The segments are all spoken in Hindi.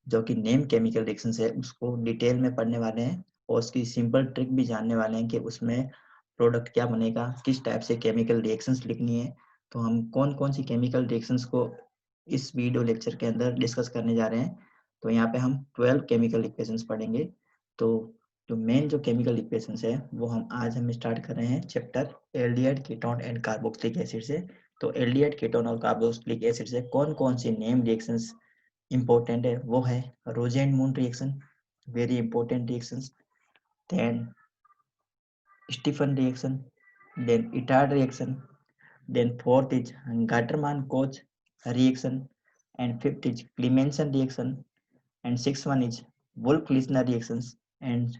जो कि नेम केमिकल रिएक्शंस है उसको डिटेल में पढ़ने वाले हैं और उसकी सिंपल ट्रिक भी जानने वाले हैं कि उसमें प्रोडक्ट क्या बनेगा, किस टाइप से केमिकल रिएक्शंस लिखनी है। तो हम कौन-कौन सी केमिकल रिएक्शंस को इस वीडियो लेक्चर के अंदर डिस्कस करने जा रहे हैं। तो यहाँ पे हम 12 केमिकल इक्वेशंस पढ़ेंगे। तो जो मेन जो केमिकल इक्वेशंस है वो हम स्टार्ट कर रहे हैं chapter aldehyde, ketone and carboxylic acid से। तो एल्डिहाइड, कीटोन और कार्बोक्सिलिक एसिड से कौन-कौन सी नेम रिएक्शंस इंपॉर्टेंट है वो है Rosenmund reaction, very important reactions, then Stephen reaction, then Etard reaction, then fourth is Gattermann-Koch reaction, and fifth is Clemmensen reaction, and sixth one is Wolff-Lissner reactions, and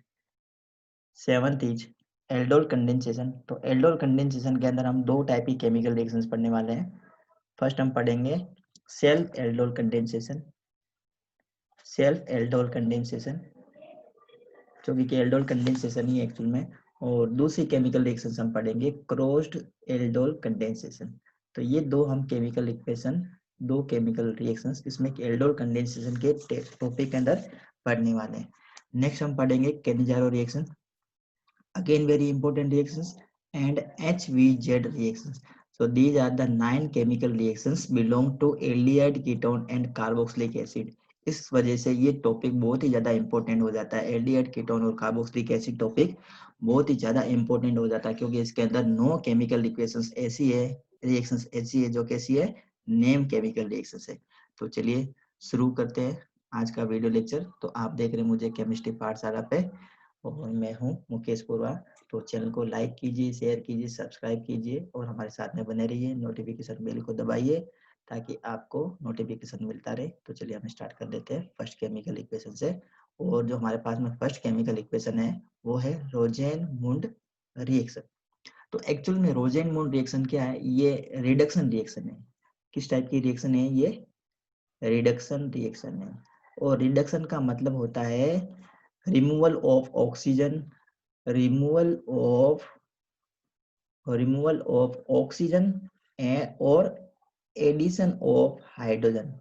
seventh is aldol condensation. तो एल्डोल कंडेंसेशन के अंदर हम दो टाइप की केमिकल रिएक्शंस पढ़ने वाले हैं। फर्स्ट हम पढ़ेंगे self aldol condensation, self aldol condensation जो कि एल्डोल कंडेंसेशन ही एक्चुअल में, और दूसरी केमिकल रिएक्शन हम पढ़ेंगे क्रॉस्ड एल्डोल कंडेंसेशन। तो ये दो हम केमिकल इक्वेशन, दो केमिकल रिएक्शंस इसमें एल्डोल कंडेंसेशन के टॉपिक के अंदर पढ़ने वाले हैं। नेक्स्ट हम पढ़ेंगे Cannizzaro reaction, again very important reactions, and HVZ reactions. So these are the 9 chemical reactions belong to aldehyde, ketone and carboxylic acid. इस वजह से ये टॉपिक बहुत ही ज्यादा इंपॉर्टेंट हो जाता है। एल्डिहाइड, कीटोन और कार्बोक्सिलिक एसिड टॉपिक बहुत ही ज्यादा इंपॉर्टेंट हो जाता है क्योंकि इसके अंदर 9 केमिकल रिएक्शंस ऐसी है, जो कैसी है, नेम केमिकल रिएक्शंस है। तो चलिए शुरू करते हैं आज का वीडियो लेक्चर। तो आप देख रहे हैं मुझे केमिस्ट्री पाठशाला पे, और मैं हूं मुकेश पुरवा। तो चैनल को लाइक कीजिए, शेयर कीजिए, सब्सक्राइब कीजिए और हमारे साथ में बने रहिए। नोटिफिकेशन बेल को दबाइए ताकि आपको नोटिफिकेशन मिलता रहे। तो चलिए हम स्टार्ट कर देते हैं फर्स्ट केमिकल इक्वेशन से। और जो हमारे पास में फर्स्ट केमिकल इक्वेशन है वो है रोजेन-मुंड रिएक्शन। तो एक्चुअल में रोजेन-मुंड रिएक्शन क्या है? ये रिडक्शन रिएक्शन है। किस टाइप की रिएक्शन है ये? रिडक्शन रिएक्शन है। और रिडक्शन का मतलब होता है removal of oxygen, removal of oxygen और एडिशन ऑफ हाइड्रोजन।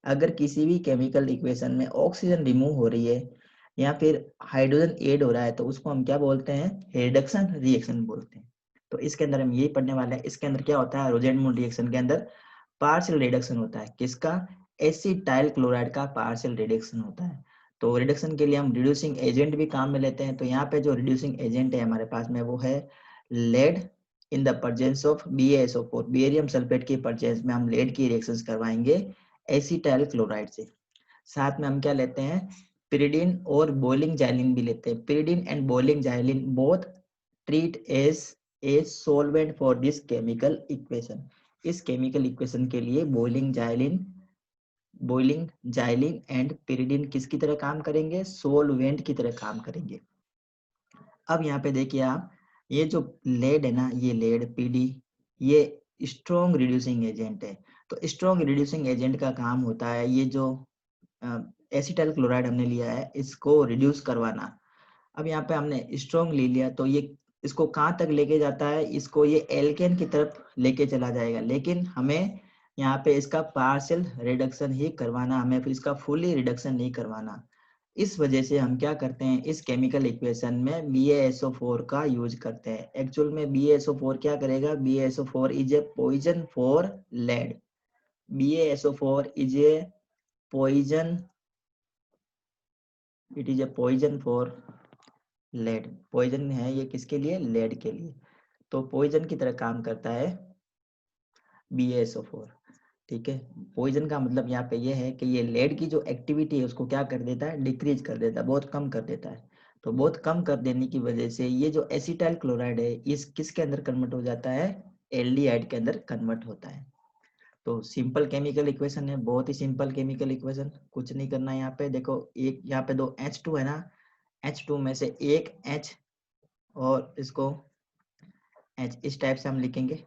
अगर किसी भी केमिकल इक्वेशन में ऑक्सीजन रिमूव हो रही है या फिर हाइड्रोजन ऐड हो रहा है तो उसको हम क्या बोलते हैं? रिडक्शन रिएक्शन बोलते हैं। तो इसके अंदर हम यही पढ़ने वाले हैं। इसके अंदर क्या होता है? रोजेंड-मून रिएक्शन के अंदर पार्शियल रिडक्शन होता है। किसका? एसिटाइल क्लोराइड का पार्शियल रिडक्शन होता है। तो रिडक्शन के लिए हम रिड्यूसिंग एजेंट भी काम में लेते हैं। तो यहाँ पे जो रिड्यूसिंग एजेंट है हमारे पास में वो है lead in the presence of BaSO4, barium sulphate की प्रेजेंस में हम लेड की रिएक्शंस करवाएंगे एसिटाइल क्लोराइड से। साथ में हम क्या लेते हैं? पिरिडिन और बोइलिंग जाइलिन भी लेते हैं। Pyridine and boiling xylene both treat as a solvent for this chemical equation. इस केमिकल इक्वेशन के लिए बोइलिंग जाइलिन एंड पिरिडिन किसकी तरह काम करेंगे? सोलवेंट की तरह काम करेंगे। अब यहाँ पे देखिए आप, ये जो लेड है ना, ये लेड PD, ये स्ट्रॉन्ग रिड्यूसिंग एजेंट है। तो स्ट्रॉन्ग रिड्यूसिंग एजेंट का काम होता है ये जो एसिटाइल क्लोराइड हमने लिया है इसको रिड्यूस करवाना। अब यहाँ पे हमने स्ट्रॉन्ग ले लिया तो ये इसको कहाँ तक लेके जाता है? इसको ये एल्केन की तरफ लेके चला जाएगा, लेकिन हमें यहाँ पे इसका पार्शियल रिडक्शन ही करवाना, हमें फिर इसका फुली रिडक्शन नहीं करवाना। इस वजह से हम क्या करते हैं? इस केमिकल इक्वेशन में BaSO4 का यूज करते हैं। एक्चुअल में BaSO4 क्या करेगा? BaSO4 is a poison for lead. BaSO4 is a poison, it is a poison for lead. Poison है ये किसके लिए? लेड के लिए। तो पॉइजन की तरह काम करता है BaSO4। ठीक है, पॉइजन का मतलब यहाँ पे ये है कि ये लेड की जो एक्टिविटी है उसको क्या कर देता है? डिक्रीज कर देता है, बहुत कम कर देता है। तो बहुत कम कर देने की वजह से ये जो एसिटाइल क्लोराइड है इस किसके अंदर कन्वर्ट हो जाता है? एल्डिहाइड के अंदर कन्वर्ट होता है। तो सिंपल केमिकल इक्वेशन है, बहुत ही सिंपल केमिकल इक्वेशन, कुछ नहीं करना है। यहाँ पे देखो, एक यहाँ पे दो H2 है ना, H2 में से एक H और इसको H इस टाइप से हम लिखेंगे,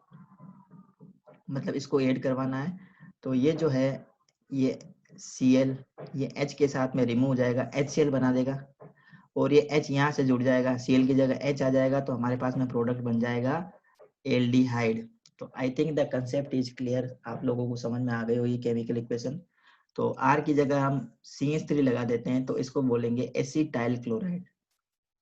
मतलब इसको ऐड करवाना है। तो ये जो है ये Cl, ये H के साथ में रिमूव हो जाएगा, HCl बना देगा, और ये H यहाँ से जुड़ जाएगा, Cl की जगह H आ जाएगा, तो हमारे पास में प्रोडक्ट बन जाएगा एल्डिहाइड। तो I think the concept is clear, आप लोगों को समझ में आ गई होगी केमिकल इक्वेशन। तो R की जगह हम CH3 लगा देते हैं, तो इसको बोलेंगे acetyl chloride.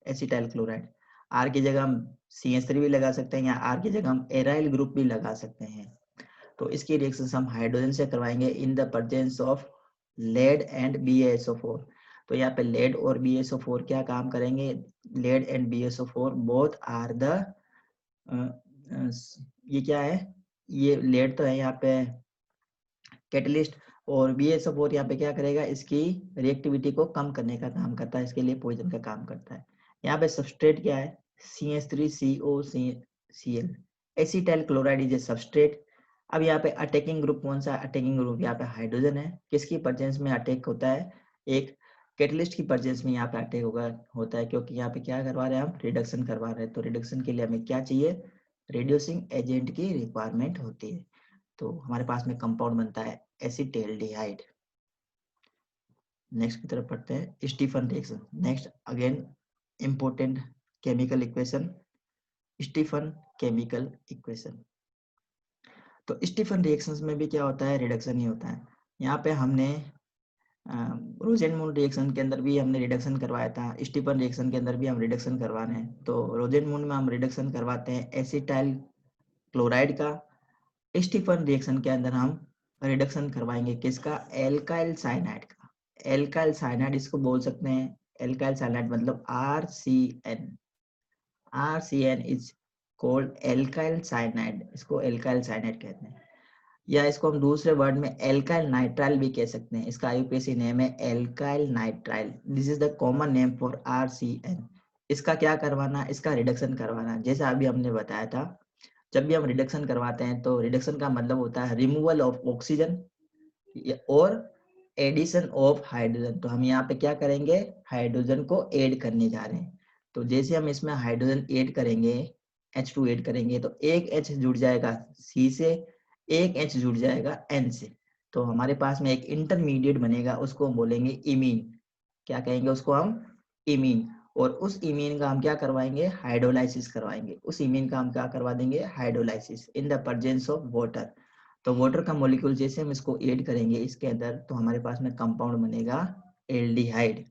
Acetyl chloride. R की जगह हम CH3 भी लगा सकते हैं, या R की जगह हम एराइल ग्रुप भी लगा सकते हैं। तो इसकी रिएक्शन हम हाइड्रोजन से करवाएंगे in the presence of lead and BaSO4। तो यहाँ पे लेड और BaSO4 क्या काम करेंगे? Lead and BaSO4 both are the, ये क्या है? ये लेड तो है यहाँ पे कैटलिस्ट, और BaSO4 यहाँ पे क्या करेगा? इसकी रिएक्टिविटी को कम करने का काम करता है, इसके लिए पॉइजन का काम करता है। यहाँ पे सबस्ट्रेट क्या है? CH3COCl। Acetyl chloride is a substrate. अब यहाँ पे अटैकिंग ग्रुप कौन सा? अटैकिंग ग्रुप यहाँ पे हाइड्रोजन है। किसकी प्रेजेंस में अटैक होता है? एक कैटलिस्ट की प्रेजेंस में यहाँ पे अटैक होता है, क्योंकि यहाँ पे क्या करवा रहे हैं हम? रिडक्शन करवा रहे हैं। तो रिडक्शन के लिए हमें क्या चाहिए? रिड्यूसिंग एजेंट की रिक्वायरमेंट होती है। तो हमारे पास में कंपाउंड बनता है एसिटाल्डिहाइड। नेक्स्ट की तरफ पढ़ते हैं, Stephen reaction. Next again important chemical equation, Stephen chemical equation. तो स्टीफन रिएक्शंस में भी क्या होता है? रिडक्शन ही होता है। यहाँ पे हमने रोजेनमून रिएक्शन के अंदर भी हमने रिडक्शन करवाया था, स्टीफन रिएक्शन के अंदर भी हम रिडक्शन करवा रहे हैं। तो रोजेनमून में हम रिडक्शन करवाते हैं एसिटाइल क्लोराइड का, स्टीफन रिएक्शन के अंदर हम रिडक्शन करवाएंगे किसका? एल्काइल साइनाइड का। एल्काइल साइनाइड इसको बोल सकते हैं, एल्काइल साइनाइड मतलब RCN। RCN is called alkyl cyanide, इसको एल्काइल साइनाइड कहते हैं, या इसको हम दूसरे वर्ड में एल्काइल नाइट्राइल भी कह सकते हैं। इसका IUPAC नेम है alkyl nitrile. This is the common name for RCN। इसका क्या करवाना? इसका रिडक्शन करवाना। जैसा अभी हमने बताया था, जब भी हम रिडक्शन करवाते हैं तो रिडक्शन का मतलब होता है रिमूवल ऑफ ऑक्सीजन और एडिशन ऑफ हाइड्रोजन। तो हम यहाँ पे क्या करेंगे? हाइड्रोजन को ऐड करने जा रहे हैं। तो जैसे हम इसमें हाइड्रोजन ऐड करेंगे, H2 ऐड करेंगे, तो एक H जुड़ जाएगा C से, एक H जुड़ जाएगा N से। तो हमारे पास में एक इंटरमीडिएट बनेगा, उसको हम बोलेंगे इमीन। क्या कहेंगे उसको हम? इमीन। और उस इमीन का हम क्या करवाएंगे? हाइड्रोलाइसिस करवाएंगे। उस इमीन का हम क्या करवा देंगे? Hydrolysis in the presence of water. तो वाटर का मॉलिक्यूल जैसे हम इसको ऐड करेंगे इसके अंदर, तो हमारे पास में कंपाउंड बनेगा एल्डिहाइड।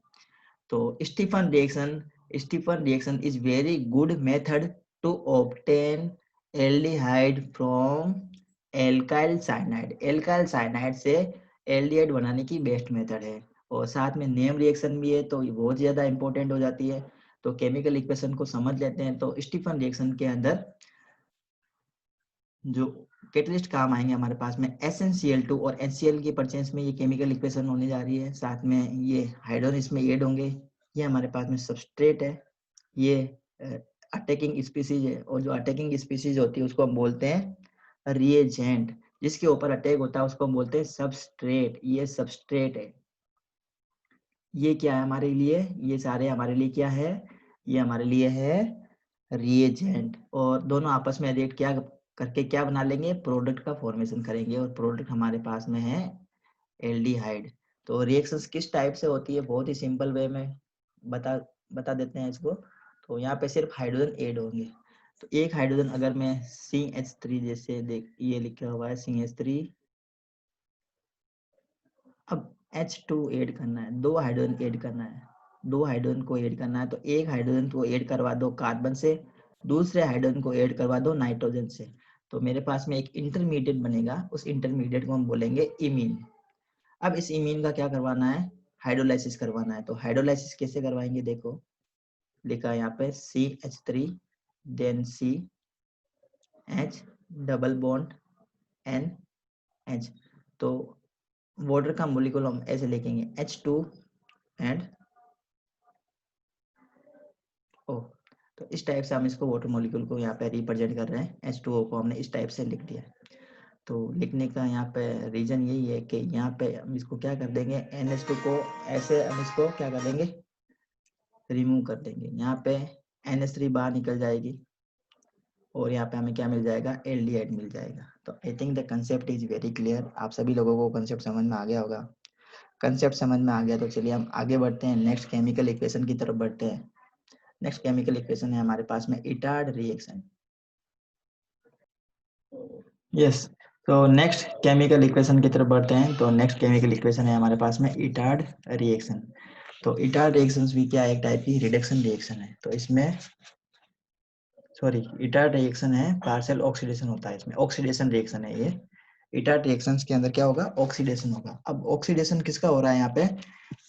तो Stephen reaction is very good method to obtain aldehyde from alkyl cyanide. Alkyl cyanide से एल्डिहाइड बनाने की बेस्ट मेथड है, और साथ में नेम रिएक्शन भी है, तो ये बहुत ज्यादा इंपॉर्टेंट हो जाती है। तो केमिकल इक्वेशन को समझ लेते हैं। तो स्टीफन रिएक्शन के अंदर जो कैटलिस्ट काम आएंगे हमारे पास में SnCl2 और HCl की परचेंस में ये केमिकल इक्वेशन होने जा रही है। साथ में ये हाइड्रोजन इसमें ऐड होंगे। ये हमारे पास में सबस्ट्रेट है, ये अटैकिंग स्पीसीज है, और जो अटैकिंग स्पीसीज होती है उसको हम बोलते हैं रिएजेंट। जिसके ऊपर अटैक होता है उसको हम बोलते हैं सबस्ट्रेट। ये सबस्ट्रेट है। ये क्या है हमारे लिए? ये सारे हमारे लिए क्या है? ये हमारे लिए है रिएजेंट। और दोनों आपस में रिएक्ट क्या करके क्या बना लेंगे? प्रोडक्ट का फॉर्मेशन करेंगे, और प्रोडक्ट हमारे पास में है एल्डिहाइड। तो रिएक्शंस किस टाइप से होती है? बहुत ही सिंपल वे में बता बता देते हैं इसको। तो यहाँ पे सिर्फ हाइड्रोजन ऐड होंगे। तो एक हाइड्रोजन अगर मैं CH3 जैसे देख, ये लिखा हुआ है CH3, अब H2 ऐड करना है, दो हाइड्रोजन ऐड करना है, दो हाइड्रोजन को ऐड करना है। तो एक हाइड्रोजन को ऐड करवा दो कार्बन से, दूसरे हाइड्रोजन को ऐड करवा दो नाइट्रोजन से। तो मेरे पास में एक इंटरमीडिएट बनेगा, उस इंटरमीडिएट को हम बोलेंगे इमीन। अब इस इमीन का क्या करवाना है? हाइड्रोलाइसिस करवाना है। तो हाइड्रोलाइसिस कैसे करवाएंगे? देखो लिखा है यहाँ पे CH3 then CH double bond NH। तो वाटर का मॉलिक्यूल हम ऐसे लिखेंगे H2 एंड O। तो इस टाइप से हम इसको वाटर मॉलिक्यूल को यहाँ पे रिप्रेजेंट कर रहे हैं। H2O को हमने इस टाइप से लिख दिया। तो लिखने का यहाँ पे रीजन यही है कि यहाँ पे हम इसको क्या कर देंगे? NH2 को ऐसे हम इसको क्या कर देंगे? रिमूव कर देंगे। यहाँ पे NH3 बाहर निकल जाएगी, और यहाँ पे हमें क्या मिल जाएगा? एल्डिहाइड मिल जाएगा। तो I think the concept is very clear. आप सभी लोगों को कंसेप्ट समझ में आ गया होगा। कंसेप्ट समझ में आ गया तो चलिए हम आगे बढ़ते हैं, नेक्स्ट केमिकल इक्वेशन की तरफ बढ़ते हैं। नेक्स्ट केमिकल इक्वेशन है हमारे पास में इटार्ड रिएक्शन। यस, तो नेक्स्ट केमिकल इक्वेशन की तरफ बढ़ते हैं। तो नेक्स्ट केमिकल इक्वेशन है हमारे पास में इटार्ड रिएक्शन। तो इटार्ड रिएक्शंस भी क्या एक टाइप की रिडक्शन रिएक्शन है। तो इसमें सॉरी, इटार्ड रिएक्शन है पार्शियल ऑक्सीडेशन होता है, इसमें ऑक्सीडेशन रिएक्शन है ये। इटार्ड रिएक्शंस के अंदर क्या होगा, ऑक्सीडेशन होगा। अब ऑक्सीडेशन किसका हो रहा है यहाँ पे,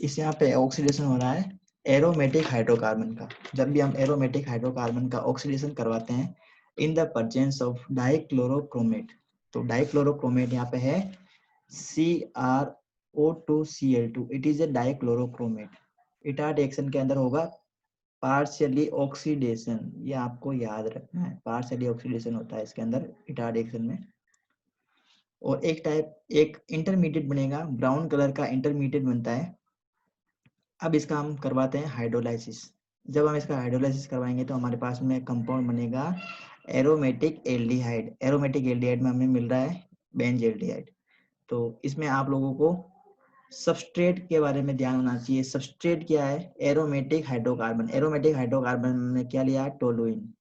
इस यहाँ पे ऑक्सीडेशन हो रहा है एरोमेटिक हाइड्रोकार्बन का। जब भी हम एरोमेटिक हाइड्रोकार्बन का ऑक्सीडेशन करवाते हैं in the presence of dichlorochromate, तो डाइक्लोरोक्रोमेट यहाँ पे है CrO2Cl2, it is a dichlorochromate. Etard reaction के अंदर होगा पार्शियली ऑक्सीडेशन, ये आपको याद रखना है, पार्शियली ऑक्सीडेशन होता है इसके अंदर इटार्ड रिएक्शन में। और एक इंटरमीडिएट बनेगा, ब्राउन कलर का इंटरमीडिएट बनता है। अब इसका हम करवाते हैं हाइड्रोलाइसिस। जब हम इसका हाइड्रोलाइसिस करवाएंगे तो हमारे पास में कंपाउंड बनेगा एरोमेटिक एल्डिहाइड। एरोमेटिक एल्डिहाइड में हमें मिल रहा है बेंजल्डिहाइड। तो इसमें आप लोगों को सबस्ट्रेट के बारे में ध्यान होना चाहिए। सबस्ट्रेट क्या है, एरोमेटिक हाइड्रोकार्बन। एरोमेटिक हाइड्रोकार्बन में क्या लिया है, टोलुइन,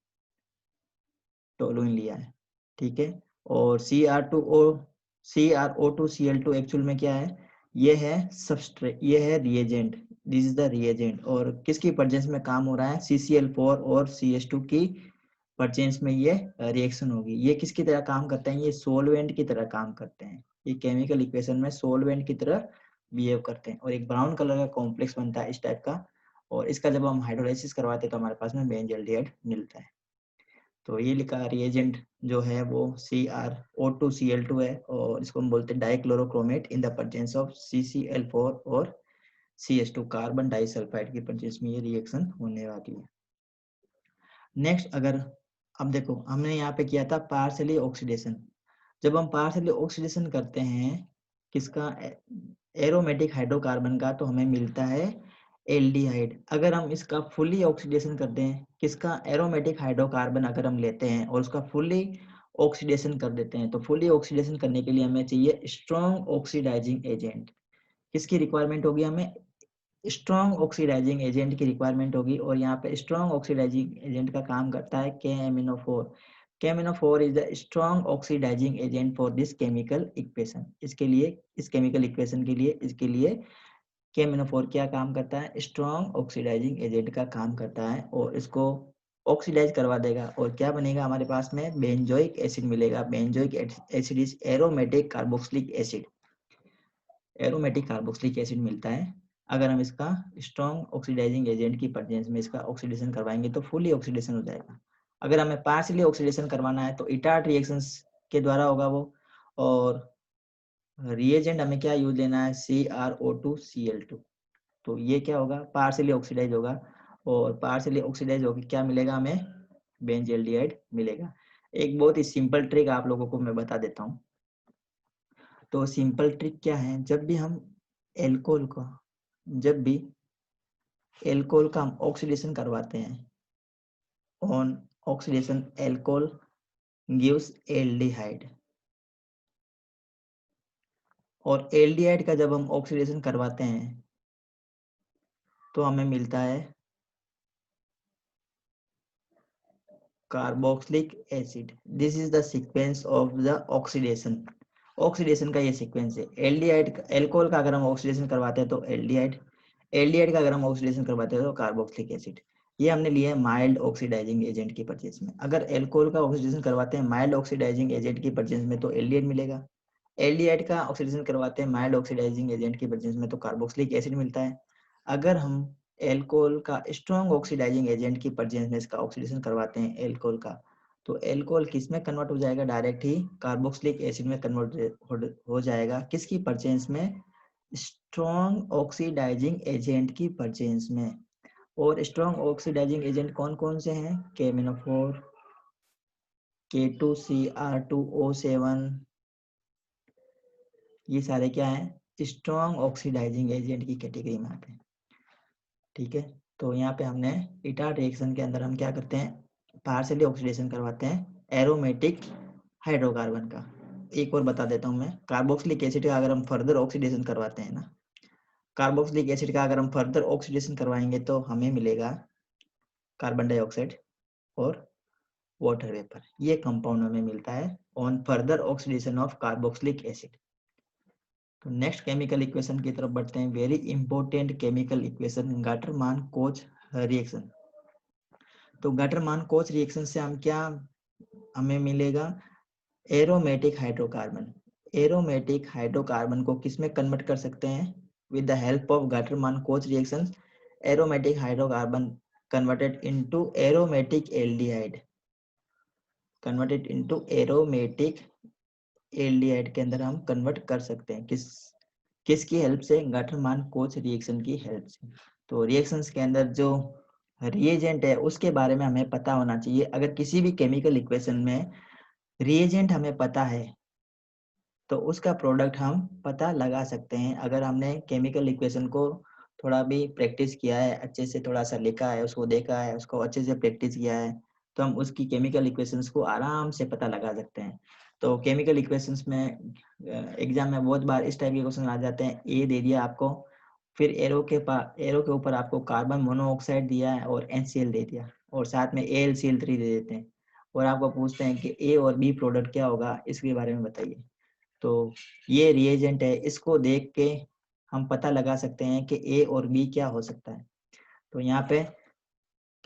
टोलुइन लिया है, ठीक है। और CrO2Cl2 एक्चुअल में क्या है, ये है सबस्ट्रेट, ये है reagent, this is the reagent. और किसकी प्रेजेंस में काम हो रहा है, CCl4 और CH2 की प्रेजेंस में ये रिएक्शन होगी। ये किसकी तरह काम करते हैं, ये सोलवेंट की तरह काम करते हैं। ये केमिकल इक्वेशन में सोलवेंट की तरह बिहेव करते हैं। और एक ब्राउन कलर का कॉम्प्लेक्स बनता है इस टाइप का, और इसका जब हम हाइड्रोलाइसिस करवाते हैं तो हमारे पास में बेंजल्डिहाइड मिलता है। तो ये लिखा रिएजेंट जो है वो CrO2Cl2 है, और इसको हम बोलते हैं dichlorochromate in the presence of CCl4 और CH2, कार्बन डाइसल्फाइड की प्रेजेंस में ये रिएक्शन होने वाली है। नेक्स्ट अगर अब देखो, हमने यहाँ पे किया था पार्शियली ऑक्सीडेशन। जब हम पार्शियली ऑक्सीडेशन करते हैं किसका, एरोमेटिक हाइड्रोकार्बन का, तो हमें मिलता है एल्डिहाइड। अगर हम इसका फुली ऑक्सीडेशन करते हैं किसका, एरोमेटिक हाइड्रोकार्बन अगर हम लेते हैं और उसका फुली ऑक्सीडेशन कर देते हैं, तो फुली ऑक्सीडेशन करने के लिए हमें चाहिए स्ट्रॉन्ग ऑक्सीडाइजिंग एजेंट। किसकी रिक्वायरमेंट होगी, हमें स्ट्रॉन्ग ऑक्सीडाइजिंग एजेंट की रिक्वायरमेंट होगी। और यहाँ पे स्ट्रॉन्ग ऑक्सीडाइजिंग एजेंट का काम करता है KMnO4। KMnO4 is the strong oxidising agent for this chemical equation. इसके लिए, इस केमिकल इक्वेशन के लिए, इसके लिए KMnO4 क्या काम करता है, स्ट्रॉन्ग ऑक्सीडाइजिंग एजेंट का काम करता है, और इसको ऑक्सीडाइज करवा देगा। और क्या बनेगा हमारे पास में, बेंजोइक एसिड मिलेगा। Benzoic acid is aromatic carboxylic acid. Aromatic carboxylic acid मिलता है। अगर हम इसका स्ट्रॉन्ग ऑक्सीडाइजिंग एजेंट की प्रेजेंस में इसका ऑक्सीडेशन करवाएंगे तो फुली ऑक्सीडेशन हो जाएगा। अगर हमें पार्शियली ऑक्सीडेशन करवाना है तो इटार्ड रिएक्शंस के द्वारा होगा वो। और रिएजेंट हमें क्या यूज लेना है, CrO2Cl2। तो ये क्या होगा, पार्शियली ऑक्सीडाइज होगा। और पार्शियली ऑक्सीडाइज होकर क्या मिलेगा हमें, बेंजल्डिहाइड मिलेगा। एक बहुत ही सिंपल ट्रिक आप लोगों को मैं बता देता हूँ। तो सिंपल ट्रिक क्या है, जब भी हम एल्कोहल को, जब भी एल्कोहल का हम ऑक्सीडेशन करवाते हैं, on oxidation alcohol gives aldehyde. और एल्डिहाइड का जब हम ऑक्सीडेशन करवाते हैं तो हमें मिलता है carboxylic acid. This is the sequence of the oxidation. Oxidation का ये सीक्वेंस है। एल्डिहाइड, एल्कोहल का अगर हम ऑक्सीडेशन करवाते हैं तो एल्डिहाइड, एल्डिहाइड का अगर हम ऑक्सीडेशन करवाते हैं तो कार्बोक्सिलिक एसिड। ये हमने लिया है माइल्ड ऑक्सीडाइजिंग एजेंट की परचेज में। अगर एल्कोहल का ऑक्सीडेशन करवाते हैं माइल्ड ऑक्सीडाइजिंग एजेंट की परचेज में तो एल्डिहाइड मिलेगा। एल्डिहाइड का ऑक्सीडेशन करवाते हैं माइल्ड ऑक्सीडाइजिंग एजेंट की परचेज में तो कार्बोक्सिलिक एसिड मिलता है। अगर हम एल्कोहल का स्ट्रॉन्ग ऑक्सीडाइजिंग एजेंट की प्रेजेंस में इसका ऑक्सीडेशन करवाते हैं एल्कोहल का, तो एल्कोहल किस में कन्वर्ट हो जाएगा, डायरेक्ट ही कार्बोक्सिलिक एसिड में कन्वर्ट हो जाएगा। किसकी प्रेजेंस में, स्ट्रॉन्ग ऑक्सीडाइजिंग एजेंट की प्रेजेंस में। और स्ट्रॉन्ग ऑक्सीडाइजिंग एजेंट कौन कौन से हैं, KMnO4, K2Cr2O7, ये सारे क्या हैं, स्ट्रॉन्ग ऑक्सीडाइजिंग एजेंट की कैटेगरी में आते हैं, ठीक है। तो यहाँ पे हमने इटार्ड रिएक्शन के अंदर हम क्या करते हैं, पार्शियली ऑक्सीडेशन करवाते हैं एरोमेटिक हाइड्रोकार्बन का। एक और बता देता हूँ मैं, कार्बोक्सिलिक एसिड का अगर हम फर्दर ऑक्सीडेशन करवाते हैं ना, कार्बोक्सिलिक एसिड का अगर हम फर्दर ऑक्सीडेशन करवाएंगे तो हमें मिलेगा कार्बन डाइऑक्साइड और वाटर वेपर। ये कंपाउंड हमें मिलता है on further oxidation of carboxylic acid. तो नेक्स्ट केमिकल इक्वेशन की तरफ बढ़ते हैं। Very important chemical equation Gattermann coach reaction. तो गाटरमान कोच रिएक्शन से हम क्या हमें मिलेगा, एरोमेटिक हाइड्रोकार्बन। एरोमेटिक हाइड्रोकार्बन को किस में कन्वर्ट कर सकते हैं, with the help of Gattermann coach reaction aromatic hydrocarbon converted into aromatic aldehyde, converted into aromatic aldehyde के अंदर हम कन्वर्ट कर सकते हैं। किसकी हेल्प से, गाटरमान कोच रिएक्शन की हेल्प से। तो रिएक्शंस के अंदर जो रिएजेंट है उसके बारे में हमें पता होना चाहिए। अगर किसी भी केमिकल इक्वेशन में रिएजेंट हमें पता है तो उसका प्रोडक्ट हम पता लगा सकते हैं। अगर हमने केमिकल इक्वेशन को थोड़ा भी प्रैक्टिस किया है, अच्छे से थोड़ा सा लिखा है, उसको देखा है, उसको अच्छे से प्रैक्टिस किया है, तो हम उसकी केमिकल इक्वेशंस को आराम से पता लगा सकते हैं। तो केमिकल इक्वेशंस में एग्जाम में बहुत बार इस टाइप के क्वेश्चन आ जाते हैं। ए दे दिया आपको, फिर एरो के ऊपर आपको कार्बन मोनोऑक्साइड दिया है और NCl दे दिया, और साथ में AlCl3 दे देते हैं, और आपको पूछते हैं कि ए और बी प्रोडक्ट क्या होगा, इसके बारे में बताइए। तो ये रिएजेंट है, इसको देख के हम पता लगा सकते हैं कि ए और बी क्या हो सकता है। तो यहाँ पे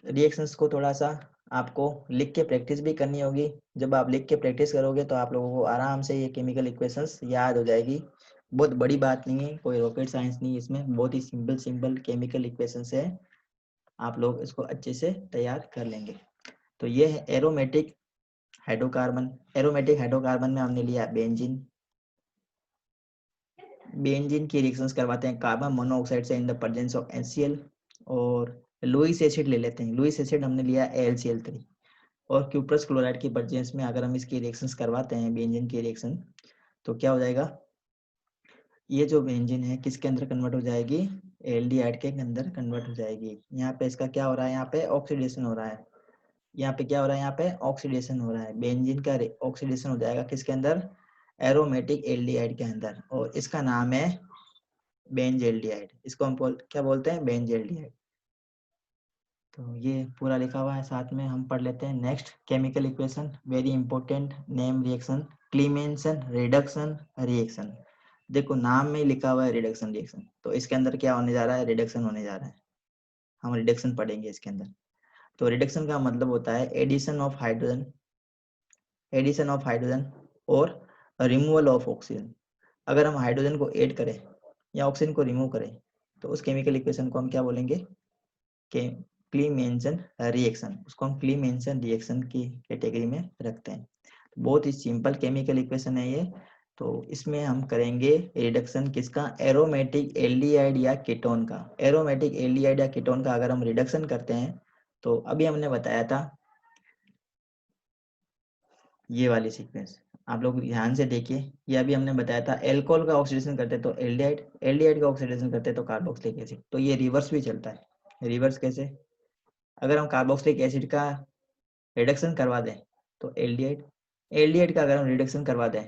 रिएक्शंस को थोड़ा सा आपको लिख के प्रैक्टिस भी करनी होगी। जब आप लिख के प्रैक्टिस करोगे तो आप लोगों को आराम से ये केमिकल इक्वेशंस याद हो जाएगी। बहुत बड़ी बात नहीं है, कोई रॉकेट साइंस नहीं है इसमें, बहुत ही सिंपल केमिकल इक्वेशंस है, आप लोग इसको अच्छे से तैयार कर लेंगे। तो ये है एरोमेटिक हाइड्रोकार्बन। एरोमेटिक हाइड्रोकार्बन में हमने लिया बेंजीन। बेंजीन की रिएक्शंस करवाते हैं कार्बन मोनोऑक्साइड से इन द प्रेजेंस ऑफ NCl, और लुइस एसिड ले लेते हैं। लुइस एसिड हमने लिया AlCl3, और क्यूप्रस क्लोराइड की प्रेजेंस में अगर हम इसकी रिएक्शंस करवाते हैं बेंजीन की रिएक्शन, तो क्या हो जाएगा, ये जो बेंजीन है किसके अंदर कन्वर्ट हो जाएगी, एल्डिहाइड के अंदर कन्वर्ट हो जाएगी। यहाँ पे इसका क्या हो रहा है, यहाँ पे ऑक्सीडेशन हो रहा है। यहाँ पे क्या हो रहा है, यहाँ पे ऑक्सीडेशन हो रहा है। बेंजीन का ऑक्सीडेशन हो जाएगा किसके अंदर, एरोमेटिक एल्डिहाइड के अंदर, और इसका नाम है बेंजेल्डिहाइड। इसको हम क्या बोलते हैं, बेंजेल्डिहाइड। तो ये पूरा लिखा हुआ है, साथ में हम पढ़ लेते हैं। Next chemical equation, very important name reaction, Clemmensen reduction reaction. देखो नाम में ही लिखा हुआ है रिडक्शन रिएक्शन, तो इसके अंदर क्या होने जा रहा है, रिडक्शन होने जा रहा है। हम रिडक्शन पढ़ेंगे इसके अंदर। तो रिडक्शन का मतलब होता है addition of hydrogen, addition of hydrogen और रिमूवल ऑफ ऑक्सीजन। अगर हम हाइड्रोजन को ऐड करें या ऑक्सीजन को रिमूव करें तो उस केमिकल इक्वेशन को हम क्या बोलेंगे, क्लीमेंसन रिएक्शन। उसको हम क्लीमेंसन रिएक्शन की कैटेगरी में रखते हैं। बहुत ही सिंपल केमिकल इक्वेशन है ये। तो इसमें हम करेंगे रिडक्शन किसका, एरोमेटिक एल्डिहाइड या कीटोन का। एरोमेटिक एल्डिहाइड या कीटोन का अगर हम रिडक्शन करते हैं तो अभी हमने बताया था ये वाली सीक्वेंस, आप लोग ध्यान से देखिए। ये अभी हमने बताया था, एल्कोहल का ऑक्सीडेशन करते तो एल्डिहाइड, एल्डिहाइड का ऑक्सीडेशन करते तो कार्बोक्सिलिक एसिड। तो ये रिवर्स भी चलता है। रिवर्स कैसे, अगर हम कार्बोक्सिलिक एसिड का रिडक्शन करवा दें तो एल्डिहाइड, एल्डिहाइड का अगर हम रिडक्शन करवा दें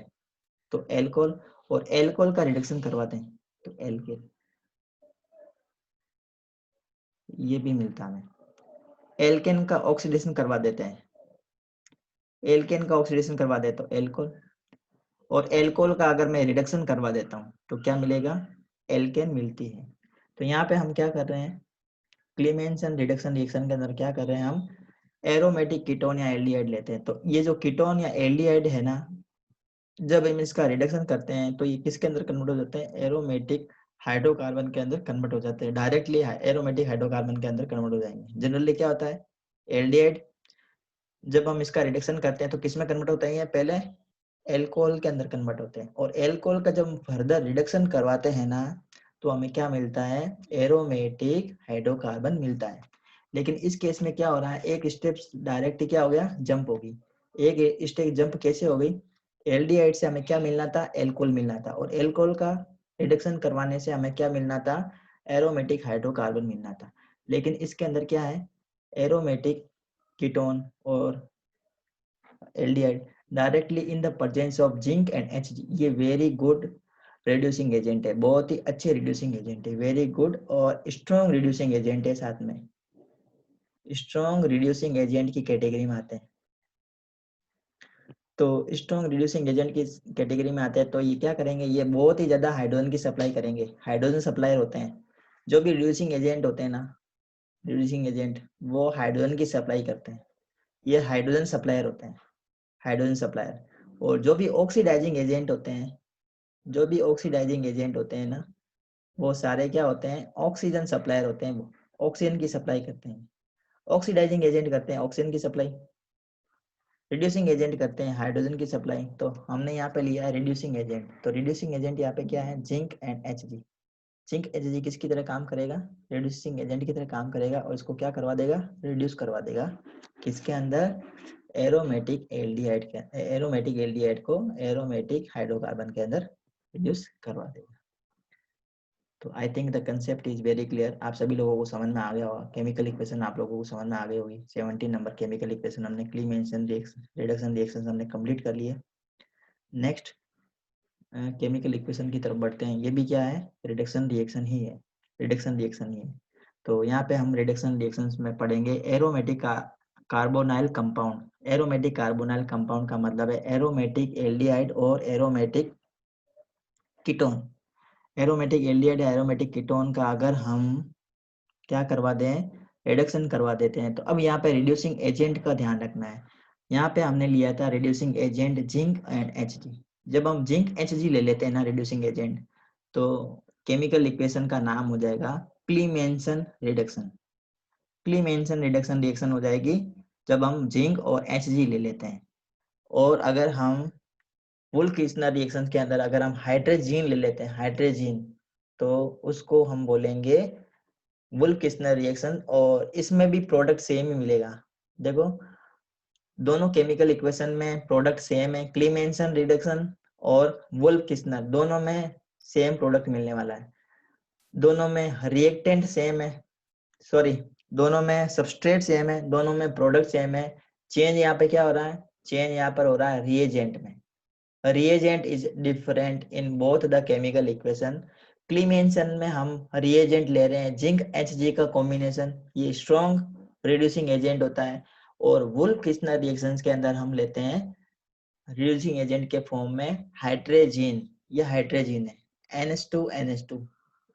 तो एल्कोहल, और एल्कोहल का रिडक्शन करवा दें तो एल्केन, ये भी मिलता है। एल्केन का ऑक्सीडेशन करवा देते हैं, एल्केन का ऑक्सीडेशन करवा दे तो एल्कोहल, और एल्कोहल का अगर मैं रिडक्शन करवा देता हूँ तो क्या मिलेगा, एल्केन मिलती है। तो यहाँ पे हम क्या कर रहे हैं, क्लीमेंसन रिडक्शन रिएक्शन के अंदर क्या कर रहे हैं, हम एरोमेटिक कीटोन या एल्डिहाइड लेते हैं। तो ये जो कीटोन या एल्डिहाइड है ना, जब हम इसका रिडक्शन करते हैं तो ये किसके अंदर कन्वर्ट हो जाते हैं, एरोमेटिक हाइड्रोकार्बन के अंदर कन्वर्ट हो जाते हैं। डायरेक्टली एरोमेटिक हाइड्रोकार्बन के अंदर कन्वर्ट हो जाएंगे। जनरली क्या होता है, एल्डिहाइड जब हम इसका रिडक्शन करते हैं तो किस में कन्वर्ट होते हैं, पहले एल्कोहल के अंदर कन्वर्ट होते हैं, और एल्कोहल का जब फर्दर रिडक्शन करवाते हैं ना तो हमें क्या मिलता है, एरोमेटिक हाइड्रोकार्बन मिलता है। लेकिन इस केस में क्या हो रहा है, एक स्टेप डायरेक्ट क्या हो गया, जंप होगी। एक स्टेप जंप कैसे हो गई, एल्डिहाइड से हमें क्या मिलना था, एल्कोहल मिलना था, और एल्कोहल का रिडक्शन करवाने से हमें क्या मिलना था, एरोमेटिक हाइड्रोकार्बन मिलना था। लेकिन इसके अंदर क्या है, एरोमेटिक कीटोन और aldehyde directly in the presence of zinc and Hg, ये वेरी गुड रिड्यूसिंग एजेंट है, बहुत ही अच्छे रिड्यूसिंग एजेंट है, वेरी गुड और स्ट्रॉन्ग रिड्यूसिंग एजेंट है, साथ में स्ट्रॉन्ग रिड्यूसिंग एजेंट की कैटेगरी में आते हैं। तो स्ट्रॉन्ग रिड्यूसिंग एजेंट की कैटेगरी में आते हैं, तो ये क्या करेंगे, ये बहुत ही ज़्यादा हाइड्रोजन की सप्लाई करेंगे। हाइड्रोजन सप्लायर होते हैं, जो भी रिड्यूसिंग एजेंट होते हैं ना, रिड्यूसिंग एजेंट वो हाइड्रोजन की सप्लाई करते हैं, ये हाइड्रोजन सप्लायर होते हैं, हाइड्रोजन सप्लायर। और जो भी ऑक्सीडाइजिंग एजेंट होते हैं, जो भी ऑक्सीडाइजिंग एजेंट होते हैं ना, वो सारे क्या होते हैं, ऑक्सीजन सप्लायर होते हैं, वो ऑक्सीजन की सप्लाई करते हैं। ऑक्सीडाइजिंग एजेंट करते हैं ऑक्सीजन की सप्लाई, रिड्यूसिंग एजेंट करते हैं हाइड्रोजन की सप्लाई। तो हमने यहाँ पे लिया है रिड्यूसिंग एजेंट, तो रिड्यूसिंग एजेंट यहाँ पे क्या है, zinc and Hg। Zinc Hg किसकी तरह काम करेगा, रिड्यूसिंग एजेंट की तरह काम करेगा, और इसको क्या करवा देगा, रिड्यूस करवा देगा किसके अंदर, एरोमेटिक एल्डिहाइड के, एरोमेटिक एल्डिहाइड को एरोमेटिक हाइड्रोकार्बन के अंदर रिड्यूस करवा देगा। तो I think the concept is very clear, आप सभी लोगों को समझ में आ गया होगा। केमिकल इक्वेशन आप लोगों को समझ में आ गई होगी। 17 नंबर केमिकल इक्वेशन हमने, क्लीमेंशन रिडक्शन रिएक्शन हमने कंप्लीट कर लिए। नेक्स्ट केमिकल इक्वेशन की तरफ बढ़ते हैं। ये भी क्या है, रिडक्शन रिएक्शन ही है, रिडक्शन रिएक्शन ही है। तो यहाँ पे हम रिडक्शन रिएक्शंस में पढ़ेंगे aromatic carbonyl compound. Aromatic carbonyl compound का मतलब है एरोमेटिक एल्डिहाइड और एरोमेटिक कीटोन। एरोमेटिक एल्डिहाइड या एरोमेटिक कीटोन का अगर हम क्या करवा दें, रिडक्शन करवा देते हैं, तो अब यहाँ पे रिड्यूसिंग एजेंट का ध्यान रखना है। यहाँ पे हमने लिया था reducing agent zinc and Hg। जब हम जिंक Hg ले लेते हैं ना रिड्यूसिंग एजेंट, तो केमिकल इक्वेशन का नाम हो जाएगा क्लीमेंसन रिडक्शन। क्लीमेंसन रिडक्शन रिएक्शन हो जाएगी जब हम जिंक और Hg ले लेते हैं। और अगर हम वुल्फ-किर्चनर रिएक्शन के अंदर अगर हम हाइड्रोजीन ले लेते हैं, हाइड्रोजीन, तो उसको हम बोलेंगे वुल्फ-किर्चनर रिएक्शन, और इसमें भी प्रोडक्ट सेम ही मिलेगा। देखो दोनों केमिकल इक्वेशन में प्रोडक्ट सेम है, क्लीमेंसन रिडक्शन और वुल्फ-किर्चनर दोनों में सेम प्रोडक्ट मिलने वाला है। दोनों में रिएक्टेंट सेम है, सॉरी दोनों में सबस्ट्रेट सेम है, दोनों में प्रोडक्ट सेम है। चेंज यहाँ पे क्या हो रहा है, चेंज यहाँ पर हो रहा है रिएजेंट में। Reagent is different in both the chemical equation. Clemmensen में हम रिएजेंट ले रहे हैं जिंक Hg का कॉम्बिनेशन, ये स्ट्रॉन्ग रिड्यूसिंग एजेंट होता है। और वुल्फ-किर्चनर रिएक्शंस के अंदर हम लेते हैं रिड्यूसिंग एजेंट के फॉर्म में हाइड्रोजीन, ये हाइड्रोजीन है NH2NH2।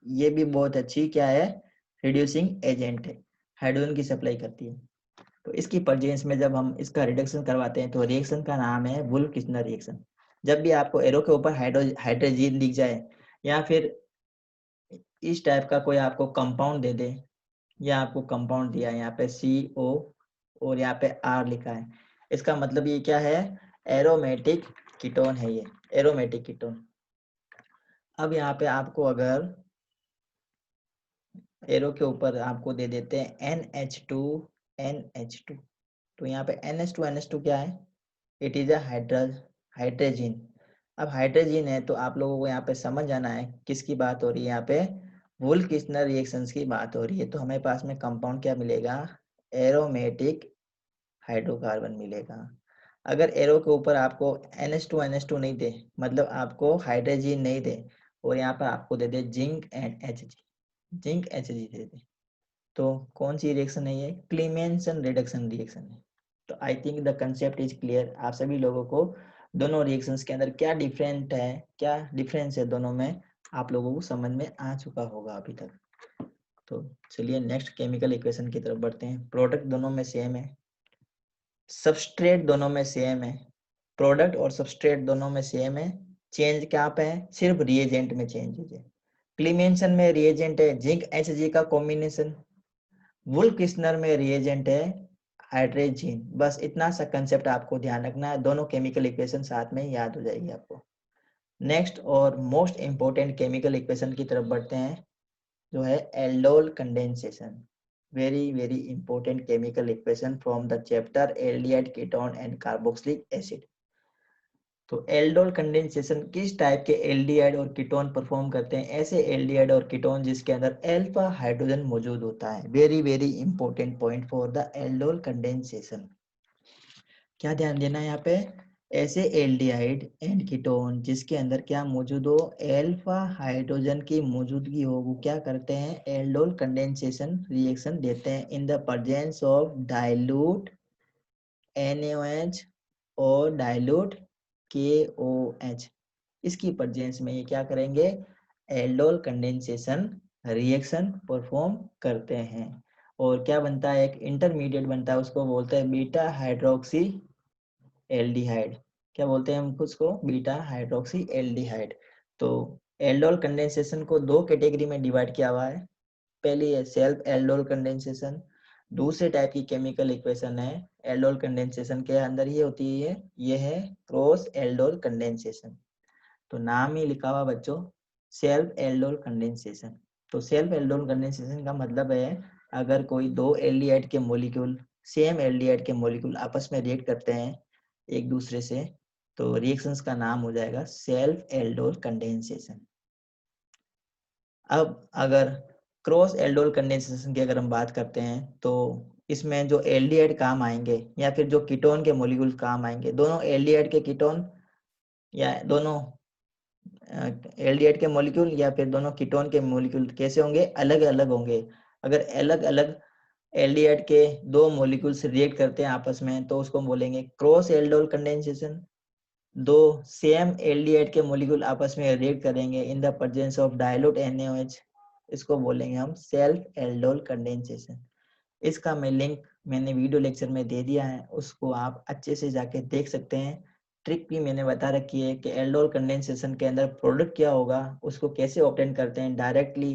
ये भी बहुत अच्छी क्या है, रिड्यूसिंग एजेंट है, हाइड्रोजन की सप्लाई करती है। तो इसकी प्रेजेंस में जब हम इसका रिडक्शन करवाते हैं तो रिएक्शन का नाम है वुल्फ-किर्चनर रिएक्शन। जब भी आपको एरो के ऊपर हाइड्रोजीन दिख जाए, या फिर इस टाइप का कोई आपको कंपाउंड दे दे, या आपको कंपाउंड दिया है यहाँ पे CO और यहाँ पे R लिखा है, इसका मतलब ये क्या है, एरोमेटिक कीटोन है, ये एरोमेटिक कीटोन। अब यहाँ पे आपको अगर एरो के ऊपर आपको दे देते हैं NH2NH2, तो यहाँ पे NH2NH2 क्या है, इट इज अ हाइड्रोजीन। अब हाइड्रोजीन है तो आप लोगों को यहाँ पे समझ आना है किसकी बात हो रही है, यहाँ पे वुल्फ-किर्चनर रिएक्शंस की बात हो रही है। तो हमें पास में कंपाउंड क्या मिलेगा, एरोमेटिक हाइड्रोकार्बन मिलेगा। अगर एरो के ऊपर आपको NH2NH2 नहीं दे, मतलब आपको हाइड्रोजीन नहीं दे, और यहाँ पर आपको दे दे zinc and Hg, zinc Hg दे दे, तो कौन सी रिएक्शन है ये, क्लीमेंसन रिडक्शन रिएक्शन है। तो I think the concept is clear, आप सभी लोगों को दोनों रिएक्शंस के अंदर क्या डिफरेंट है, क्या डिफरेंस है दोनों में, आप लोगों को समझ में आ चुका होगा अभी तक। तो चलिए नेक्स्ट केमिकल इक्वेशन की तरफ बढ़ते हैं। प्रोडक्ट दोनों में सेम है, सबस्ट्रेट दोनों में सेम है, प्रोडक्ट और सबस्ट्रेट दोनों में सेम है, चेंज क्या पे है, सिर्फ रिएजेंट में चेंज है। क्लीमेंसन में रिएजेंट है जिंक Hg का कॉम्बिनेशन, वुल्फ-किर्चनर में रिएजेंट है हाइड्रोजीन। बस इतना सा कंसेप्ट आपको ध्यान रखना है, दोनों केमिकल इक्वेशन साथ में याद हो जाएगी आपको। नेक्स्ट और मोस्ट इंपोर्टेंट केमिकल इक्वेशन की तरफ बढ़ते हैं, जो है aldol condensation. Very very important chemical equation from the chapter aldehyde ketone and carboxylic acid. तो एल्डोल कंडेंसेशन किस टाइप के एल्डिहाइड और कीटोन परफॉर्म करते हैं, ऐसे एल्डिहाइड और कीटोन जिसके अंदर अल्फा हाइड्रोजन मौजूद होता है। Very very important point for the aldol condensation. क्या ध्यान देना है यहाँ पे, ऐसे एल्डिहाइड एंड कीटोन जिसके अंदर क्या मौजूद हो, अल्फा हाइड्रोजन की मौजूदगी हो, वो क्या करते हैं, एल्डोल कंडेंसेशन रिएक्शन देते हैं in the presence of dilute NaOH और डाइल्यूट KOH। इसकी प्रेजेंस में ये क्या करेंगे, एल्डोल कंडेंसेशन रिएक्शन परफॉर्म करते हैं। और क्या बनता है, एक इंटरमीडिएट बनता है, उसको बोलते हैं बीटा हाइड्रोक्सी एल्डिहाइड। क्या बोलते हैं हम उसको, बीटा हाइड्रोक्सी एल्डिहाइड। तो एल्डोल कंडेंसेशन को दो कैटेगरी में डिवाइड किया हुआ है। पहली है सेल्फ एल्डोल कंडेंसेशन। दूसरे टाइप की केमिकल इक्वेशन है एल्डोल कंडेंसेशन के अंदर ही होती है, ये है क्रॉस एल्डोल कंडेंसेशन। तो नाम ही लिखा हुआ बच्चों, सेल्फ एल्डोल कंडेंसेशन। तो सेल्फ एल्डोल कंडेंसेशन का मतलब है अगर कोई दो एल्डिहाइड के मॉलिक्यूल, सेम एल्डिहाइड के मॉलिक्यूल आपस में रिएक्ट करते हैं एक दूसरे से, तो रिएक्शंस का नाम हो जाएगा सेल्फ एल्डोल कंडेंसेशन। अब अगर क्रॉस एल्डोल कंडेंसेशन की अगर हम बात करते हैं, तो इसमें जो एल्डिहाइड काम आएंगे या फिर जो कीटोन के मॉलिक्यूल काम आएंगे, दोनों एल्डिहाइड के कीटोन या दोनों एल्डिहाइड के मॉलिक्यूल या फिर दोनों कीटोन के मॉलिक्यूल कैसे होंगे, अलग अलग होंगे। अगर अलग अलग एल्डिहाइड के दो मॉलिक्यूल्स रिएक्ट करते हैं आपस में, तो उसको बोलेंगे क्रॉस एल्डोल कंडेंसेशन। दो सेम एल्डिहाइड के मॉलिक्यूल आपस में रिएक्ट करेंगे इन the presence of dilute NaOH, इसको बोलेंगे हम सेल्फ एल्डोल कंडेंसेशन। इसका मैं लिंक मैंने वीडियो लेक्चर में दे दिया है, उसको आप अच्छे से जाके देख सकते हैं। ट्रिक भी मैंने बता रखी है कि एल्डोल कंडेंसेशन के अंदर प्रोडक्ट क्या होगा, उसको कैसे ऑब्टेन करते हैं डायरेक्टली,